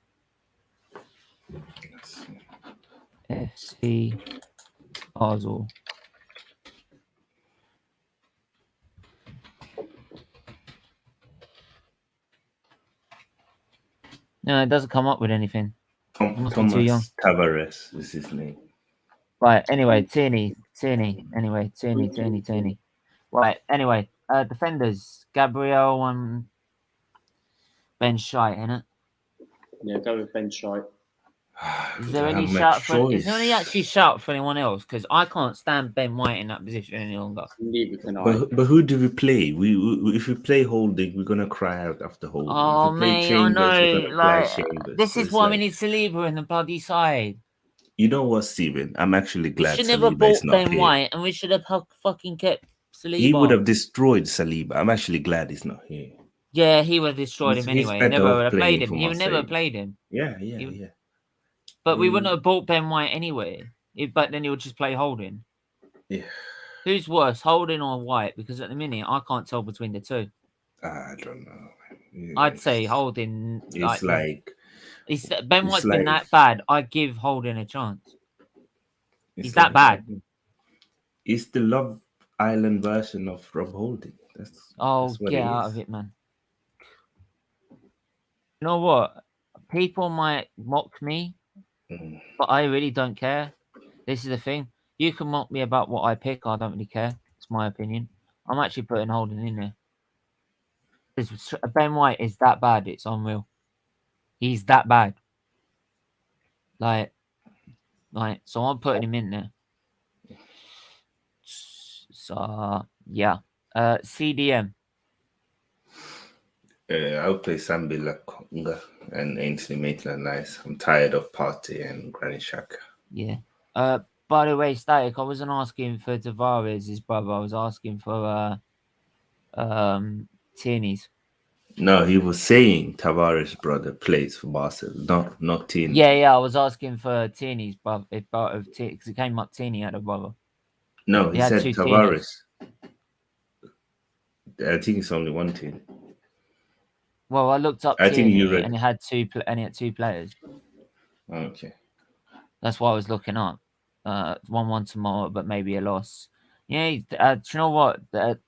FC Basel. No, it doesn't come up with anything. Thomas Tavares is his name. Right, anyway, Tierney. Anyway, Tierney. Right, anyway, defenders, Gabriel and Ben Sait, innit? Yeah, go with Ben Sait. Is there any actually shout for anyone else? Because I can't stand Ben White in that position any longer. Neither can I. But who do we play? We if we play Holding, we're gonna cry out after Holding. Oh man, I know. This is why we need Saliba in the bloody side. You know what, Steven? I'm actually glad. We should never bought Ben White, and we should have fucking kept Saliba. He would have destroyed Saliba. I'm actually glad he's not here. Yeah, he would have destroyed him anyway. He never would have played him. He would never played him. Yeah. But we wouldn't have bought Ben White anyway. But then he would just play Holding. Yeah. Who's worse, Holding or White? Because at the minute, I can't tell between the two. I don't know. Yeah, I'd say Holding. It's like Ben White's been that bad. I'd give Holding a chance. He's that bad. It's the Love Island version of Rob Holding. That's get out of it, man. You know what? People might mock me, but I really don't care. This is the thing. You can mock me about what I pick. I don't really care. It's my opinion. I'm actually putting Holding in there. Ben White is that bad. It's unreal. He's that bad. Like, so I'm putting him in there. So yeah. CDM. I'll play Sambila Konga and Ainsley Maitland-Nice. I'm tired of Partey and Granit Xhaka. Yeah. By the way, Static, I wasn't asking for Tavares, his brother. I was asking for Tierney's. No, he was saying Tavares' brother plays for Barcelona, not Tierney. Yeah. I was asking for Tierney's brother, because it came up Tierney had a brother. No, he had said two Tavares. I think it's only one team. Well, I looked up I think Tierney you read. and it had two players. Okay. That's what I was looking up. 1-1 tomorrow, but maybe a loss. Yeah, do you know what,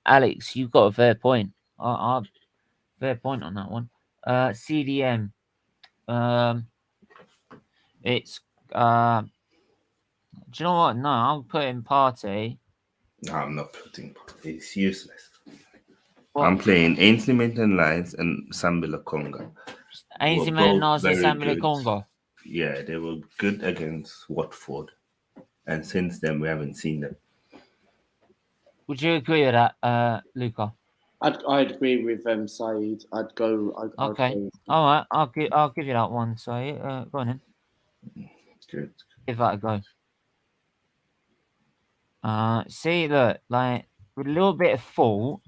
Alex? You've got a fair point. Fair point on that one. CDM. It's do you know what? No, I'll put in Partey. No, I'm not putting Partey. It's useless. What? I'm playing Ainsley Maitland-Nice and Sambila Konga. Ainsley Maitland-Nice and Sambila Konga. Yeah, they were good against Watford, and since then we haven't seen them. Would you agree with that, Luca? I'd agree with Sait. I'd go. Okay. All right. I'll give you that one. Sait. Go on in. Good. Give that a go. See, look, like with a little bit of thought,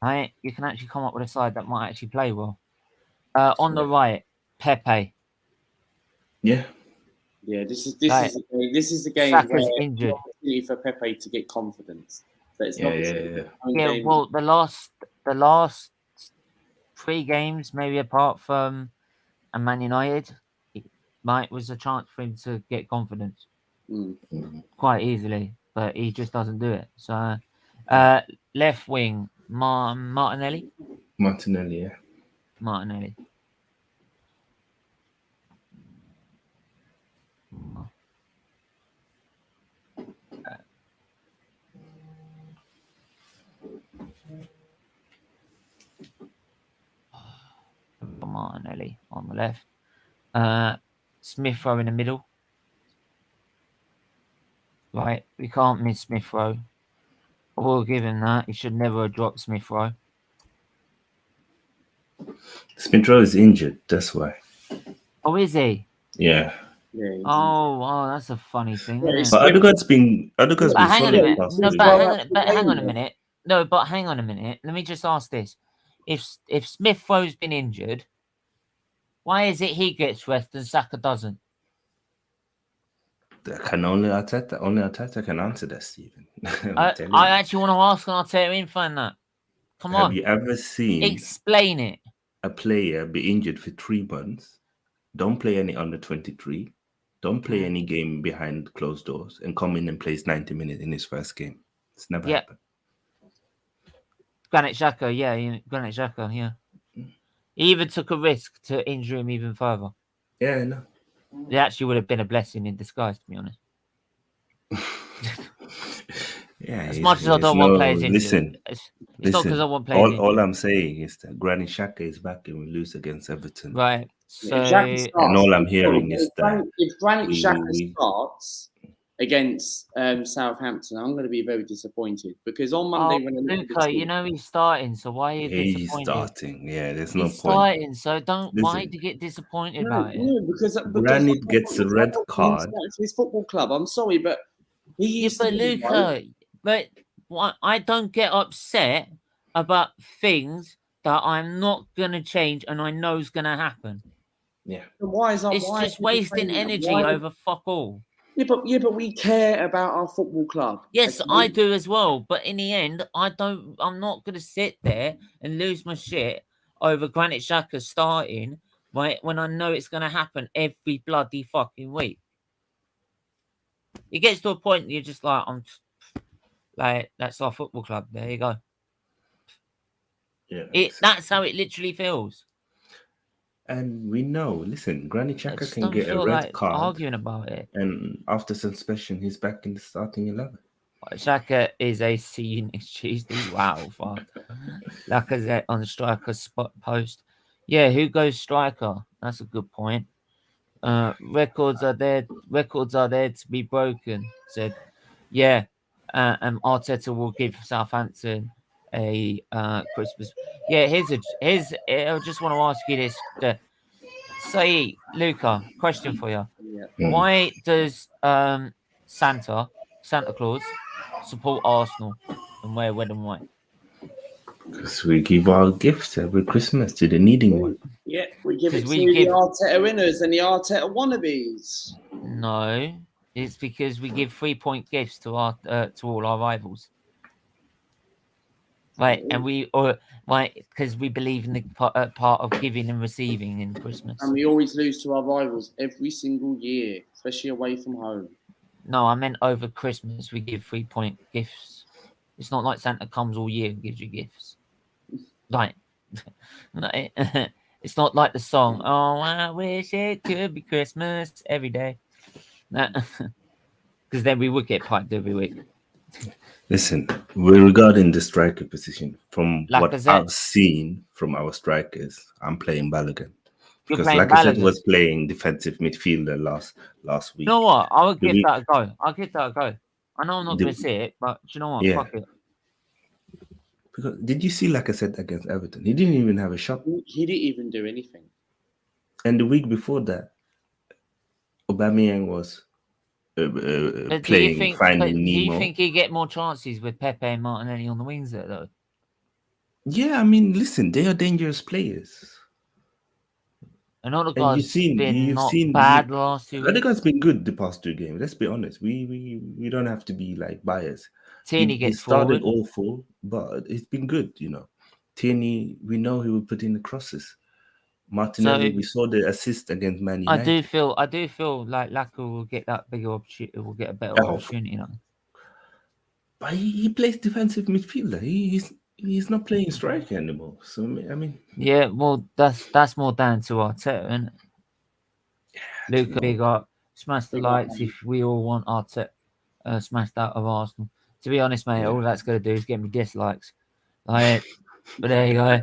right, you can actually come up with a side that might actually play well. On the right, Pepe. Yeah. This is the game Saka's where injured. opportunity for Pepe to get confidence. So it's Yeah. Well, the last 3 games, maybe apart from Man United, was a chance for him to get confidence quite easily, but he just doesn't do it. So, left wing, Martinelli. Martinelli, yeah. Martinelli. Martinelli on the left. Smith Rowe in the middle. Right, we can't miss Smith Rowe. I will give him that. He should never have dropped Smith Rowe. Smith Rowe is injured, that's why. Oh, is he? Yeah. Oh, that's a funny thing. Yeah, Isn't it? But Odegaard's been But hang on a minute. last No, week. but hang on a minute. No, but hang on a minute. Let me just ask this: if Smith Rowe's been injured, why is it he gets rest and Saka doesn't? Only Arteta can answer that, Stephen. I actually want to ask an Arteta in fan that. Come on. Have you ever seen explain it? A player be injured for 3 months, don't play any under 23, don't play any game behind closed doors, and come in and plays 90 minutes in his first game? It's never happened. Granit Xhaka, yeah. He even took a risk to injure him even further. Yeah, I know. It actually would have been a blessing in disguise, to be honest. Yeah, as much as I don't want players injured. Listen, it's not because I want players injured. All I'm saying is that Granit Xhaka is back and we lose against Everton. Right. So, and all I'm hearing is that if Granit Xhaka starts against Southampton, I'm going to be very disappointed because on Monday when Luca, you know he's starting, so why are you disappointed? He's starting, yeah. There's no he's point. Starting, so don't. Why do you get disappointed about it? No, because Granit gets a red card. His football club. I'm sorry, but he used to be Luca, but I don't get upset about things that I'm not gonna change and I know is gonna happen. Yeah. So why is that? It's just wasting energy over fuck all. Yeah, but we care about our football club. Yes, I do as well. But in the end, I'm not gonna sit there and lose my shit over Granit Xhaka starting right when I know it's gonna happen every bloody fucking week. It gets to a point you're just like, that's our football club. There you go. Yeah. That's how it literally feels. And we know, listen, Granit Xhaka can get a red card. Arguing about it. And after suspension, he's back in the starting 11. Xhaka is a see you next Tuesday. Wow, fuck. Lacazette on the striker spot post. Yeah, who goes striker? That's a good point. Records are there to be broken. Said, yeah. and Arteta will give Southampton a Christmas. Yeah, I just want to ask you this. Say, Luca, question for you. Yeah. Why does Santa Claus support Arsenal and wear red and white? Because we give our gifts every Christmas to the needing one. Yeah, we give it 'Cause to we give- the Arteta winners and the Arteta wannabes. No, it's because we give 3-point gifts to all our rivals. Right, and because we believe in the part of giving and receiving in Christmas. And we always lose to our rivals every single year, especially away from home. No, I meant over Christmas we give 3-point gifts. It's not like Santa comes all year and gives you gifts. Like, it's not like the song, "Oh, I wish it could be Christmas every day." Because then we would get piped every week. Listen, regarding the striker position, from what Lacazette. I've seen from our strikers, I'm playing Balogun. You're Because playing Lacazette Balogun. was playing defensive midfielder last week. You know what? I would give week- that a go. I'll give that a go. I know I'm not The- going to see it, but do you know what? Yeah. Fuck it. Because did you see Lacazette against Everton? He didn't even have a shot. He didn't even do anything. And the week before that, Aubameyang was But playing Finding do you Nemo. think he'd get more chances with Pepe and Martinelli on the wings there, though? Yeah, I mean, listen, they are dangerous players. And you've Odegaard's been not seen- bad last 2 weeks. Odegaard's been good the past 2 games. Let's be honest. We don't have to be like biased. Tierney He gets started forward. awful, but it's been good, you know. Tierney, we know he will put in the crosses. Martinelli, So- we saw the assist against Man I United. do feel like Laka will get that bigger opportunity. Will get a better Oh. opportunity now. But he plays defensive midfielder. He's not playing striker anymore. So I mean, Yeah, well, that's more down to Arteta, isn't it? Luca, big up, smash the Big likes up, if we all want Arteta smashed out of Arsenal. To be honest, mate, Yeah. all that's going to do is get me dislikes. Like, but there you go.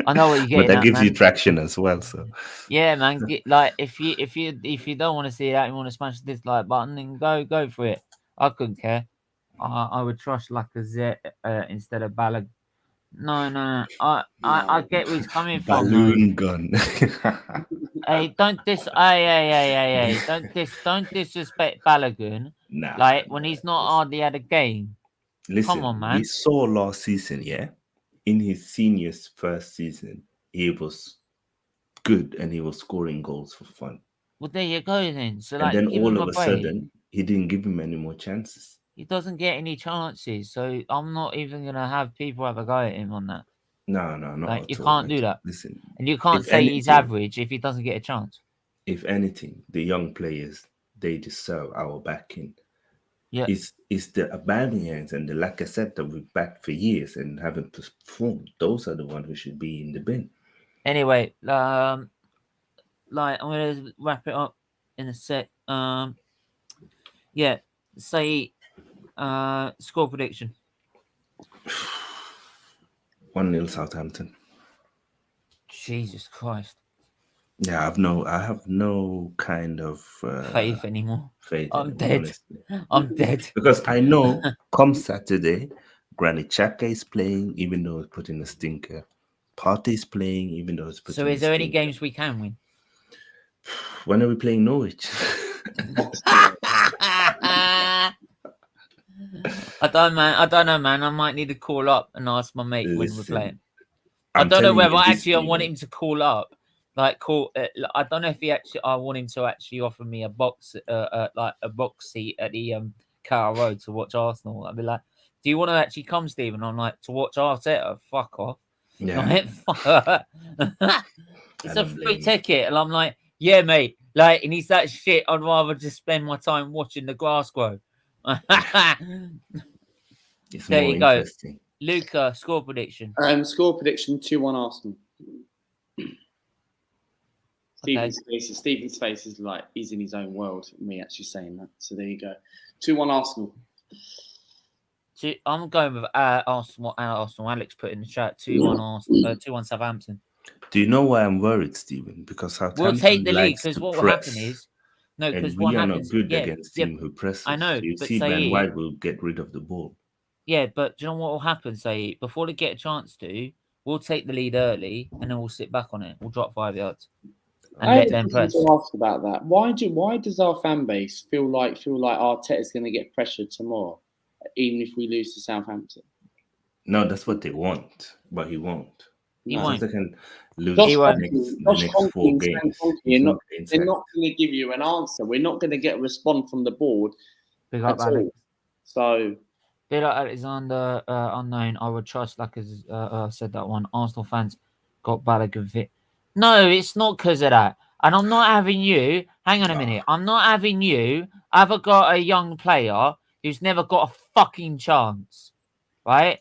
I know what you're but getting that at, gives man. you traction as well. So Yeah, man. Like, if you don't want to see that, you want to smash the dislike button, then go for it. I couldn't care. I would trust Lacazette instead of Balogun. No. I get where he's coming from. though. balloon gun. Hey, don't disrespect Balogun. Nah, Like when he's not hardly had a game. listen, on, man. we saw last season, yeah, in his senior's first season, he was good and he was scoring goals for fun. Well, there you go then. So And like, then give all him of a a break. sudden, he didn't give him any more chances. He doesn't get any chances, so I'm not even gonna have people have a go at him on that. No, not Like, at you all, can't mate. do that. Listen, And you can't If say he's anything- average if he doesn't get a chance. if anything, the young players, they deserve our backing. Yeah. It's the Aubameyang and the Lacazette that we've backed for years and haven't performed. Those are the ones who should be in the bin. Anyway, like I'm gonna wrap it up in a sec. Yeah, say score prediction. 1-0 Southampton. Jesus Christ, Yeah, I have no kind of faith anymore. faith I'm in him, dead. honestly. I'm dead. Because I know come Saturday, Granit Xhaka is playing, even though he's putting a stinker. Partey is playing, even though he's putting So, is a there any stinker. games we can win? When are we playing Norwich? I don't know, man. I might need to call up and ask my mate when we're Listen, playing. I I'm don't know telling whether you, this actually I want season- him to call up, like call. I don't know if he actually. I want him to actually offer me a box, like a box seat at the Carrow Road to watch Arsenal. I'd be like, "Do you want to actually come, Stephen?" I'm like, "To watch Arteta? Fuck off!" Yeah, Like, it's a don't free blame you. ticket, and I'm like, "Yeah, mate." Like, and he's that shit. I'd rather just spend my time watching the grass grow. it's there more you go. interesting. Luca, score prediction. Score prediction 2-1 Arsenal. Stephen's face is like he's in his own world. Me actually saying that. So there you go. 2-1 Arsenal. I'm going with Arsenal. Alex put in the chat 2-1 Arsenal, 2-1 Southampton. Do you know why I'm worried, Stephen? Because Southampton We'll take the lead likes because to what will press. happen is No, because And what we are not happens? good Yeah, against yeah, team who presses. I know, You but see, say Man it. White will get rid of the ball. Yeah, but do you know what will happen? Say before they get a chance to, we'll take the lead early, and then we'll sit back on it. We'll drop 5 yards and I let have a them question press. to ask about that. Why does our fan base feel like Arteta's going to get pressured tomorrow, even if we lose to Southampton? No, that's what they want, but he won't. He No. won't. They can lose He the won't. next 4 games. He's not getting They're sacked. not going to give you an answer. We're not going to get a response from the board Big at up, Alex. all. So, Bit like Alexander Unknown, I would trust, like as I said that one. Arsenal fans got Balogun fit. No, it's not because of that. And I'm not having you. Hang on a minute. I'm not having you. I've got a young player who's never got a fucking chance, right?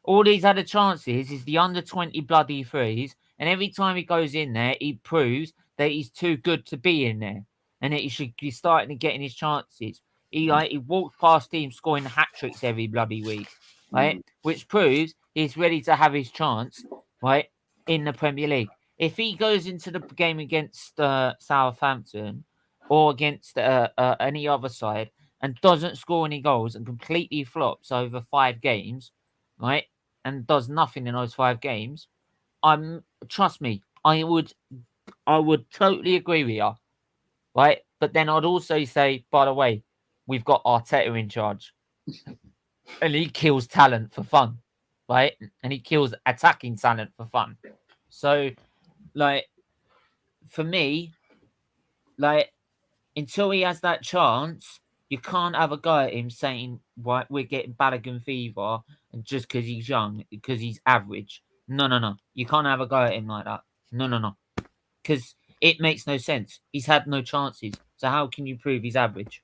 All he's had a chance is the under 20 bloody threes, and every time he goes in there, he proves that he's too good to be in there, and that he should be starting to getting his chances. He walks past teams scoring hat tricks every bloody week, right? Which proves he's ready to have his chance, right, in the Premier League. If he goes into the game against Southampton or against any other side and doesn't score any goals and completely flops over 5 games, right, and does nothing in those 5 games, trust me, I would totally agree with you, right? But then I'd also say, by the way, we've got Arteta in charge, and he kills talent for fun, right? And he kills attacking talent for fun. So, like, for me, like, until he has that chance, you can't have a go at him saying, right, we're getting Balogun fever, and just because he's young, because he's average. No. You can't have a go at him like that. No. Because it makes no sense. He's had no chances. So how can you prove he's average?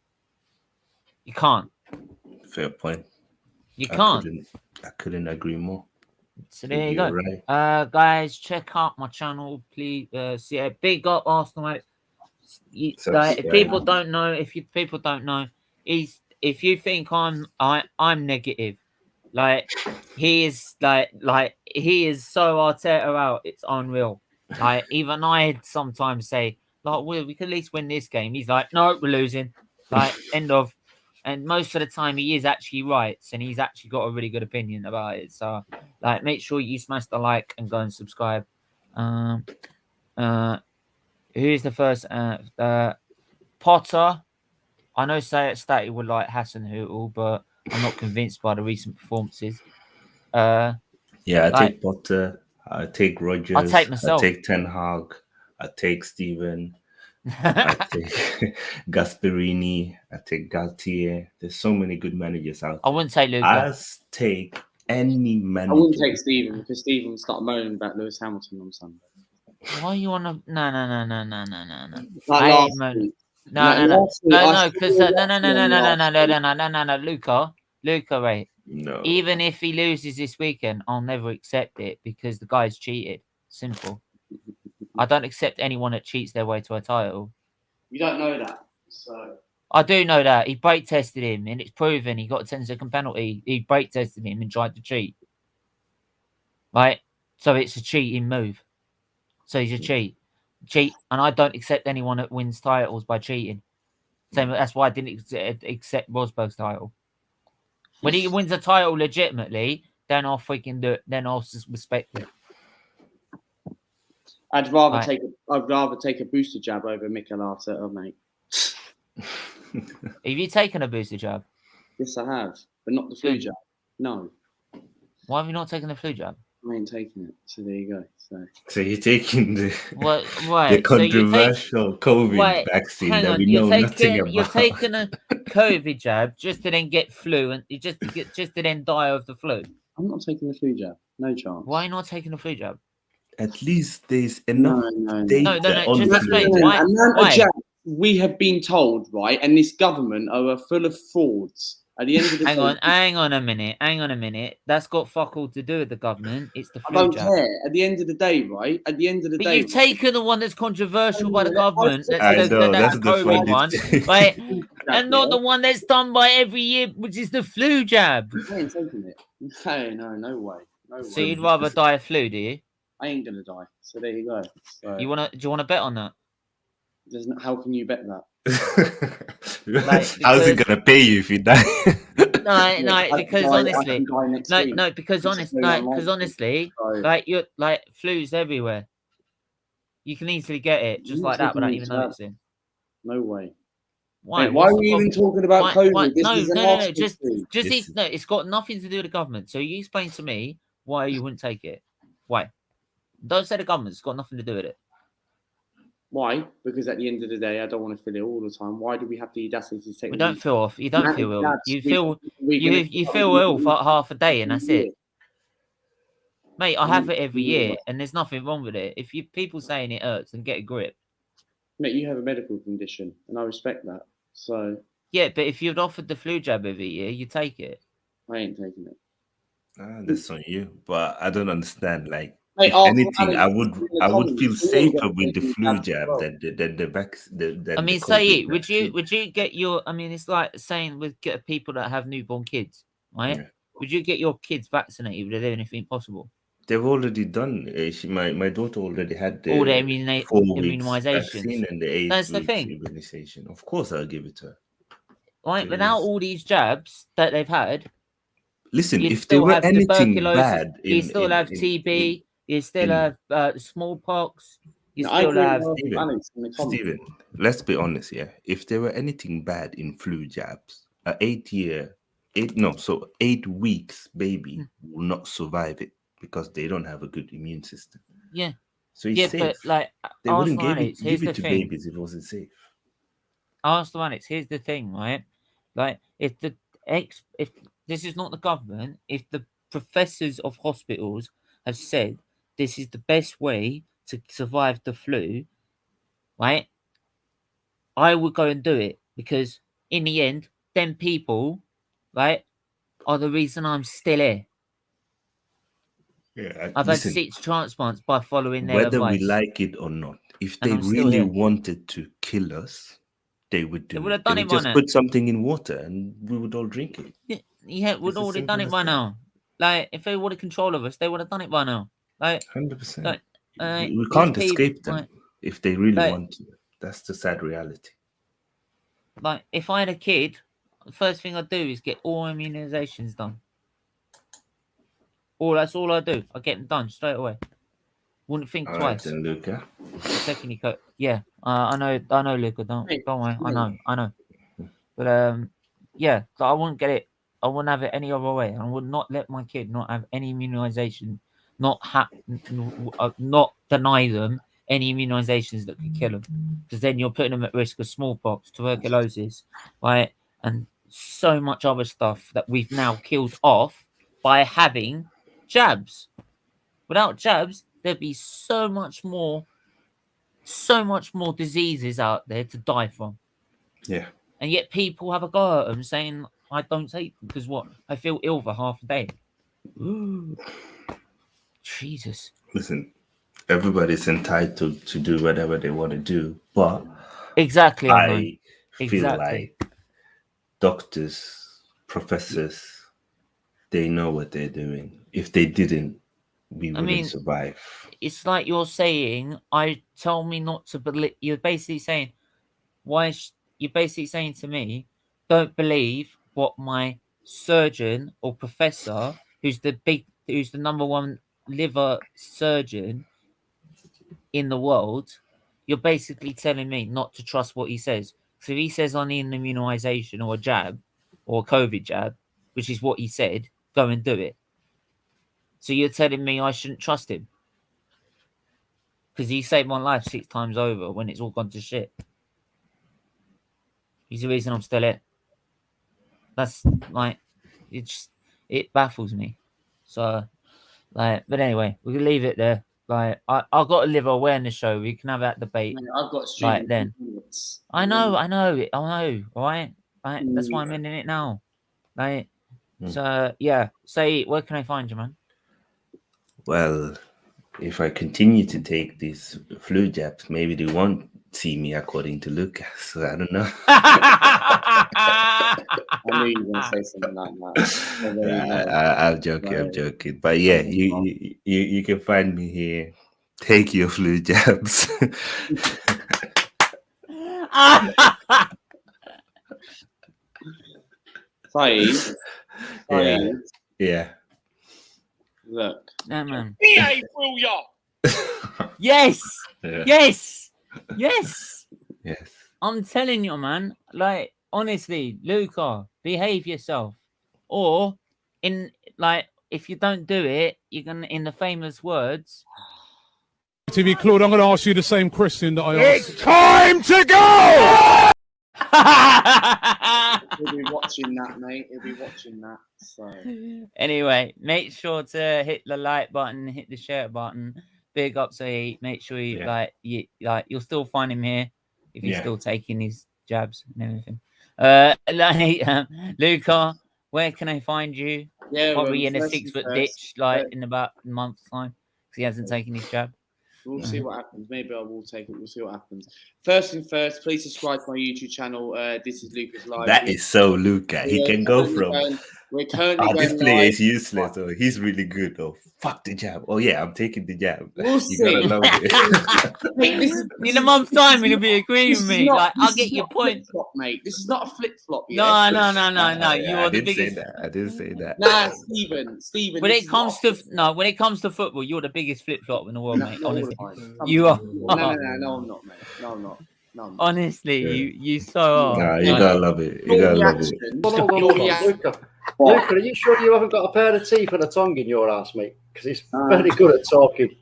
You can't. Fair point. You can't. I couldn't agree more. So there you go. Right. Guys, check out my channel, please. See a big up Arsenal, Alex. If people don't know, if you think I'm negative, like he is he is so Arteta out, it's unreal. Like even I sometimes say, like, we could at least win this game. He's like, no, we're losing. Like end of. And most of the time he is actually right, and he's actually got a really good opinion about it. So like make sure you smash the like and go and subscribe. Who's the first Potter? I know Sait would like Hassan Hootle, but I'm not convinced by the recent performances. I take Potter. I take Rodgers. I take myself. I take Ten Hag. I take Steven. I take Gasperini. I take Galtier. There's so many good managers out there. I wouldn't take Luca. I take any manager. I wouldn't take Steven because Steven started moaning about Lewis Hamilton on Sunday. Why are you on a no? Like No, because no, Luca, right? No. Even if he loses this weekend, I'll never accept it because the guy's cheated. Simple. I don't accept anyone that cheats their way to a title. You don't know that, so I do know that. He brake tested him and it's proven he got a 10-second penalty. He brake tested him and tried to cheat. Right? So it's a cheating move. So he's a cheat. And I don't accept anyone that wins titles by cheating. Same. That's why I didn't accept Rosberg's title. When he wins a title legitimately, then I'll freaking do it. Then I'll respect it. I'd rather take a booster jab over Mikel Arteta, mate. Have you taken a booster jab? Yes, I have, but not the flu jab. No. Why have you not taken the flu jab? I ain't taking it. So there you go. So you're taking the right. controversial COVID vaccine that we know nothing about. You're taking a COVID jab just to then get flu and just to then die of the flu. I'm not taking the flu jab. No chance. Why are you not taking the flu jab? At least there's enough data no. on Just explain why. Jab, we have been told, right, and this government are full of frauds. At the end of the day, hang on a minute. That's got fuck all to do with the government. It's the flu I don't jab. care. At the end of the day, right? At the end of the day, you've taken the one that's controversial by the government. That's the COVID one, right? And not the one that's done by every year, which is the flu jab. I ain't taking it. No way. So you'd rather die of flu, do you? I ain't gonna die. So there you go. So, do you wanna bet on that? How can you bet that? How's it gonna pay you if you die? Because honestly, because honestly, you're like flu's everywhere. You can easily get it just like that without even noticing. No way. Why? Mate, why are we even talking about COVID? No. Just no. It's got nothing to do with the government. So you explain to me why you wouldn't take it. Why? Don't say the government. It's got nothing to do with it. Why? Because at the end of the day, I don't want to feel ill all the time. Why do we have the audacity to take? We don't feel off. You don't feel ill. You feel ill for half a day and that's it. Mate, I have it every year and there's nothing wrong with it. If people saying it hurts, then get a grip. Mate, you have a medical condition and I respect that. So yeah, but if you'd offered the flu jab every year, you take it. I ain't taking it. That's on you. But I don't understand. Like, mate, if anything, I would feel safer with the flu jab than the vaccine. I mean, Sait, would you get your? I mean, it's like saying with people that have newborn kids, right? Yeah. Would you get your kids vaccinated? Would they do anything possible? They've already done. My daughter already had all the 4 weeks immunizations and the 8 That's weeks the thing. immunization. Of course, I'll give it to her. Right, without all these jabs that they've had. Listen, if there were anything bad, you still have TB. You still have smallpox. You still have Steven. Let's be honest, yeah. If there were anything bad in flu jabs, 8 weeks baby will not survive it because they don't have a good immune system. Yeah. So it's safe. But like they wouldn't give it to babies if it wasn't safe. Ask the Alex, here's the thing, right? Like if this is not the government, if the professors of hospitals have said this is the best way to survive the flu, right? I would go and do it because in the end, them people, right, are the reason I'm still here. Yeah, I've had 6 transplants by following their advice. Whether we like it or not, if they really wanted to kill us, they would do it. They would just put something in water and we would all drink it. Yeah, we'd already done it by now. Like, if they wanted control of us, they would have done it by now. Like 100%. Like, we can't escape them if they really want to. That's the sad reality. Like, if I had a kid, the first thing I'd do is get all immunizations done. That's all I do. I get them done straight away. Wouldn't think twice. Right, then, Luca. Second you go, yeah. I know, Luca. Don't worry. I know. But yeah. So I wouldn't get it. I wouldn't have it any other way. I would not let my kid not have any immunization. Not deny them any immunizations that could kill them, because then you're putting them at risk of smallpox, tuberculosis, right, and so much other stuff that we've now killed off by having jabs. Without jabs, there'd be so much more diseases out there to die from. Yeah. And yet people have a go at them saying, I don't take them because what? I feel ill for half a day. Jesus. Listen, everybody's entitled to do whatever they want to do, but exactly, I feel like doctors, professors, they know what they're doing. If they didn't, we wouldn't survive. It's like you're saying, tell me not to believe. You're basically saying, you're basically saying to me, don't believe what my surgeon or professor, who's the number one liver surgeon in the world, you're basically telling me not to trust what he says. So if he says I need an immunization or a jab or a COVID jab, which is what he said, go and do it. So you're telling me I shouldn't trust him because he saved my life 6 times over when it's all gone to shit. He's the reason I'm still here. That's like, it baffles me. So, like, but anyway, we can leave it there. Like, I've got a liver awareness show. We can have that debate. I've got like then. I know. Right? Like, that's why I'm in it now. Like, so yeah. Say, where can I find you, man? Well, if I continue to take these flu jabs, maybe they won't see me according to Lucas. So I don't know. I knew you were going to say something like that. I'm joking. But yeah, you can find me here. Take your flu jabs. Sait. Yeah. Look. No, man. Behave, will ya? Yes. Yeah. Yes. Yes. Yes. I'm telling you, man. Like, honestly, Luca, behave yourself. Or, if you don't do it, you're gonna, in the famous words. TV Claude, I'm going to ask you the same question that I asked. It's time to go! He'll be watching that, mate. He'll be watching that. So Anyway, make sure to hit the like button, hit the share button. Big up, Sait. Make sure you you'll still find him here if he's still taking his jabs and everything. Luca, where can I find you? yeah, Probably in a first 6 things foot ditch, first. in about a month's time, because he hasn't taken his jab. We'll see what happens. Maybe I will take it. We'll see what happens. First thing first, please subscribe to my YouTube channel. This is Lucas Live. That is so Luca. He can go from. We're currently This going player live. is useless. Oh, he's really good. Oh, fuck the jab. Oh yeah, I'm taking the jab. We'll You see. gotta love it. Mate, this is In a month's time, he'll be agreeing this with is me. not- I'll this get is your not point. flip-flop, mate. This is not a flip flop. No. You Yeah, are the I didn't say biggest. that. I didn't say that. Nah, Stephen. When this it is comes not a to when it comes to football, you're the biggest flip flop in the world, No, mate. no, Honestly, Come you on. are. No, I'm not, mate. No, I'm not. No, I'm not. Honestly, Yeah. you so are. Nah, you gotta love it. You gotta love it. Hold on. Luca, are you sure you haven't got a pair of teeth and a tongue in your ass, mate? Because he's very good at talking.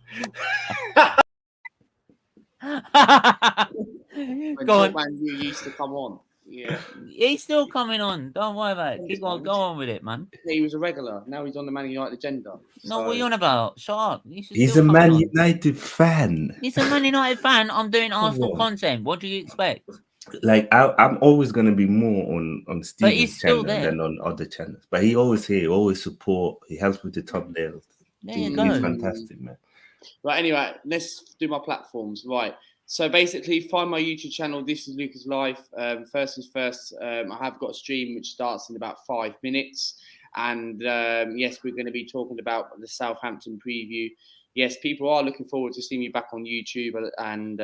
When Go on. Man U used to come on. Yeah. He's still coming on. Don't worry about it. Keep on, go on with it, man. He was a regular. Now he's on the Man United agenda. No, what are you on about? Shut up. He's still a come Man on. United fan. He's a Man United fan. I'm doing Arsenal on. content. What do you expect? Like I'm always gonna be more on Steven's he's still channel there. than on other channels. But he always here, always support. He helps with the thumbnails. There you He's go. fantastic, man. Right, anyway, let's do my platforms. Right. So basically, find my YouTube channel. This is Lucas Live. First things first, I have got a stream which starts in about 5 minutes. And yes, we're going to be talking about the Southampton preview. Yes, people are looking forward to seeing me back on YouTube. And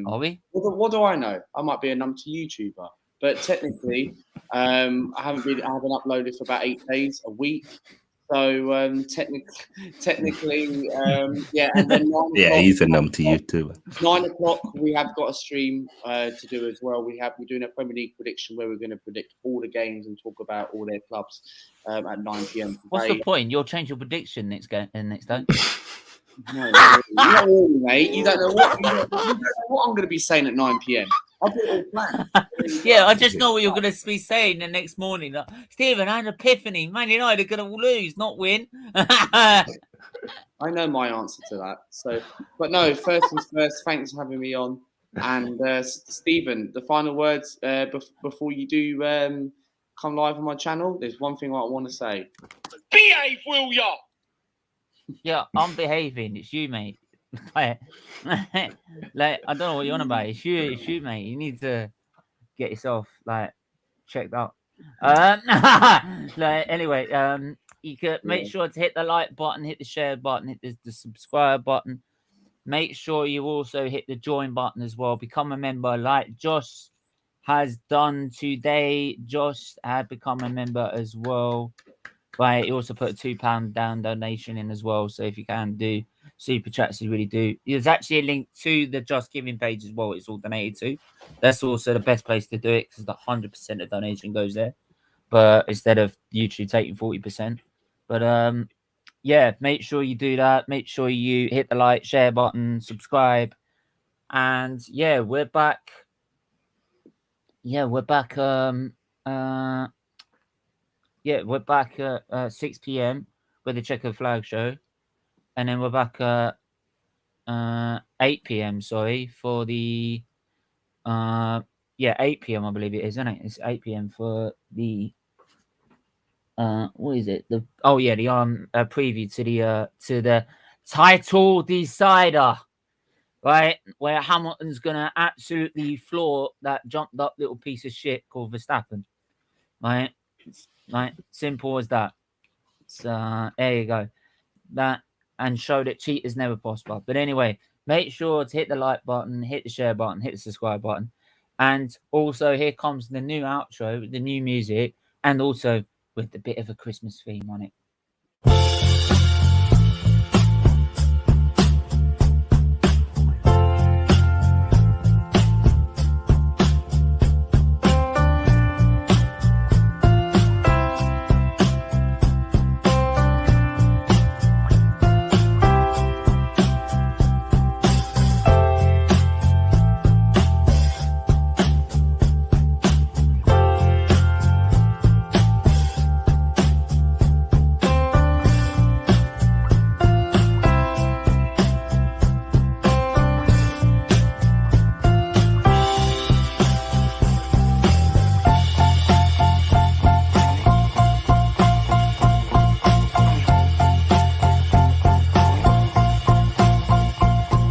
Are we? what do I know? I might be a number 2 YouTuber. But technically, I haven't uploaded for about 8 days, a week. So technically, yeah. And then 9 Yeah, o'clock- he's a number to you too. 9 o'clock, we have got a stream to do as well. We're doing a Premier League prediction where we're going to predict all the games and talk about all their clubs at 9 p.m. What's today. the point? You'll change your prediction next day. No, not really, mate. You don't know what I'm going to be saying at 9 p.m. I've got it all planned. Yeah, I just know what you're going to be saying the next morning. Like, Stephen, I had an epiphany. Man United are going to lose, not win. I know my answer to that. So, but no, first things first, thanks for having me on. And Stephen, the final words before you do come live on my channel. There's one thing I want to say. Behave, will ya? Yeah, I'm behaving. It's you, mate. like, I don't know what you're on about. It's you, mate. You need to get yourself checked out. Anyway, you can make sure to hit the like button, hit the share button, hit the subscribe button. Make sure you also hit the join button as well. Become a member, like Josh has done today. Josh had become a member as well. But he also put a £2 down donation in as well. So if you can do super chats, you really do. There's actually a link to the Just Giving page as well. It's all donated to. That's also the best place to do it because the 100% of donation goes there. But instead of YouTube taking 40%. But yeah, make sure you do that. Make sure you hit the like, share button, subscribe. And yeah, we're back. Yeah, we're back. Yeah, we're back at 6 p.m. with the Checker Flag show. And then we're back at 8 p.m. Sorry, for the 8 p.m. I believe it is, isn't it? It's 8 p.m. for the what is it? The preview to the title decider, right? Where Hamilton's gonna absolutely floor that jumped up little piece of shit called Verstappen, right? Like simple as that. So there you go. That and show that cheat is never possible. But anyway, make sure to hit the like button, hit the share button, hit the subscribe button. And also, here comes the new outro, the new music, and also with a bit of a Christmas theme on it.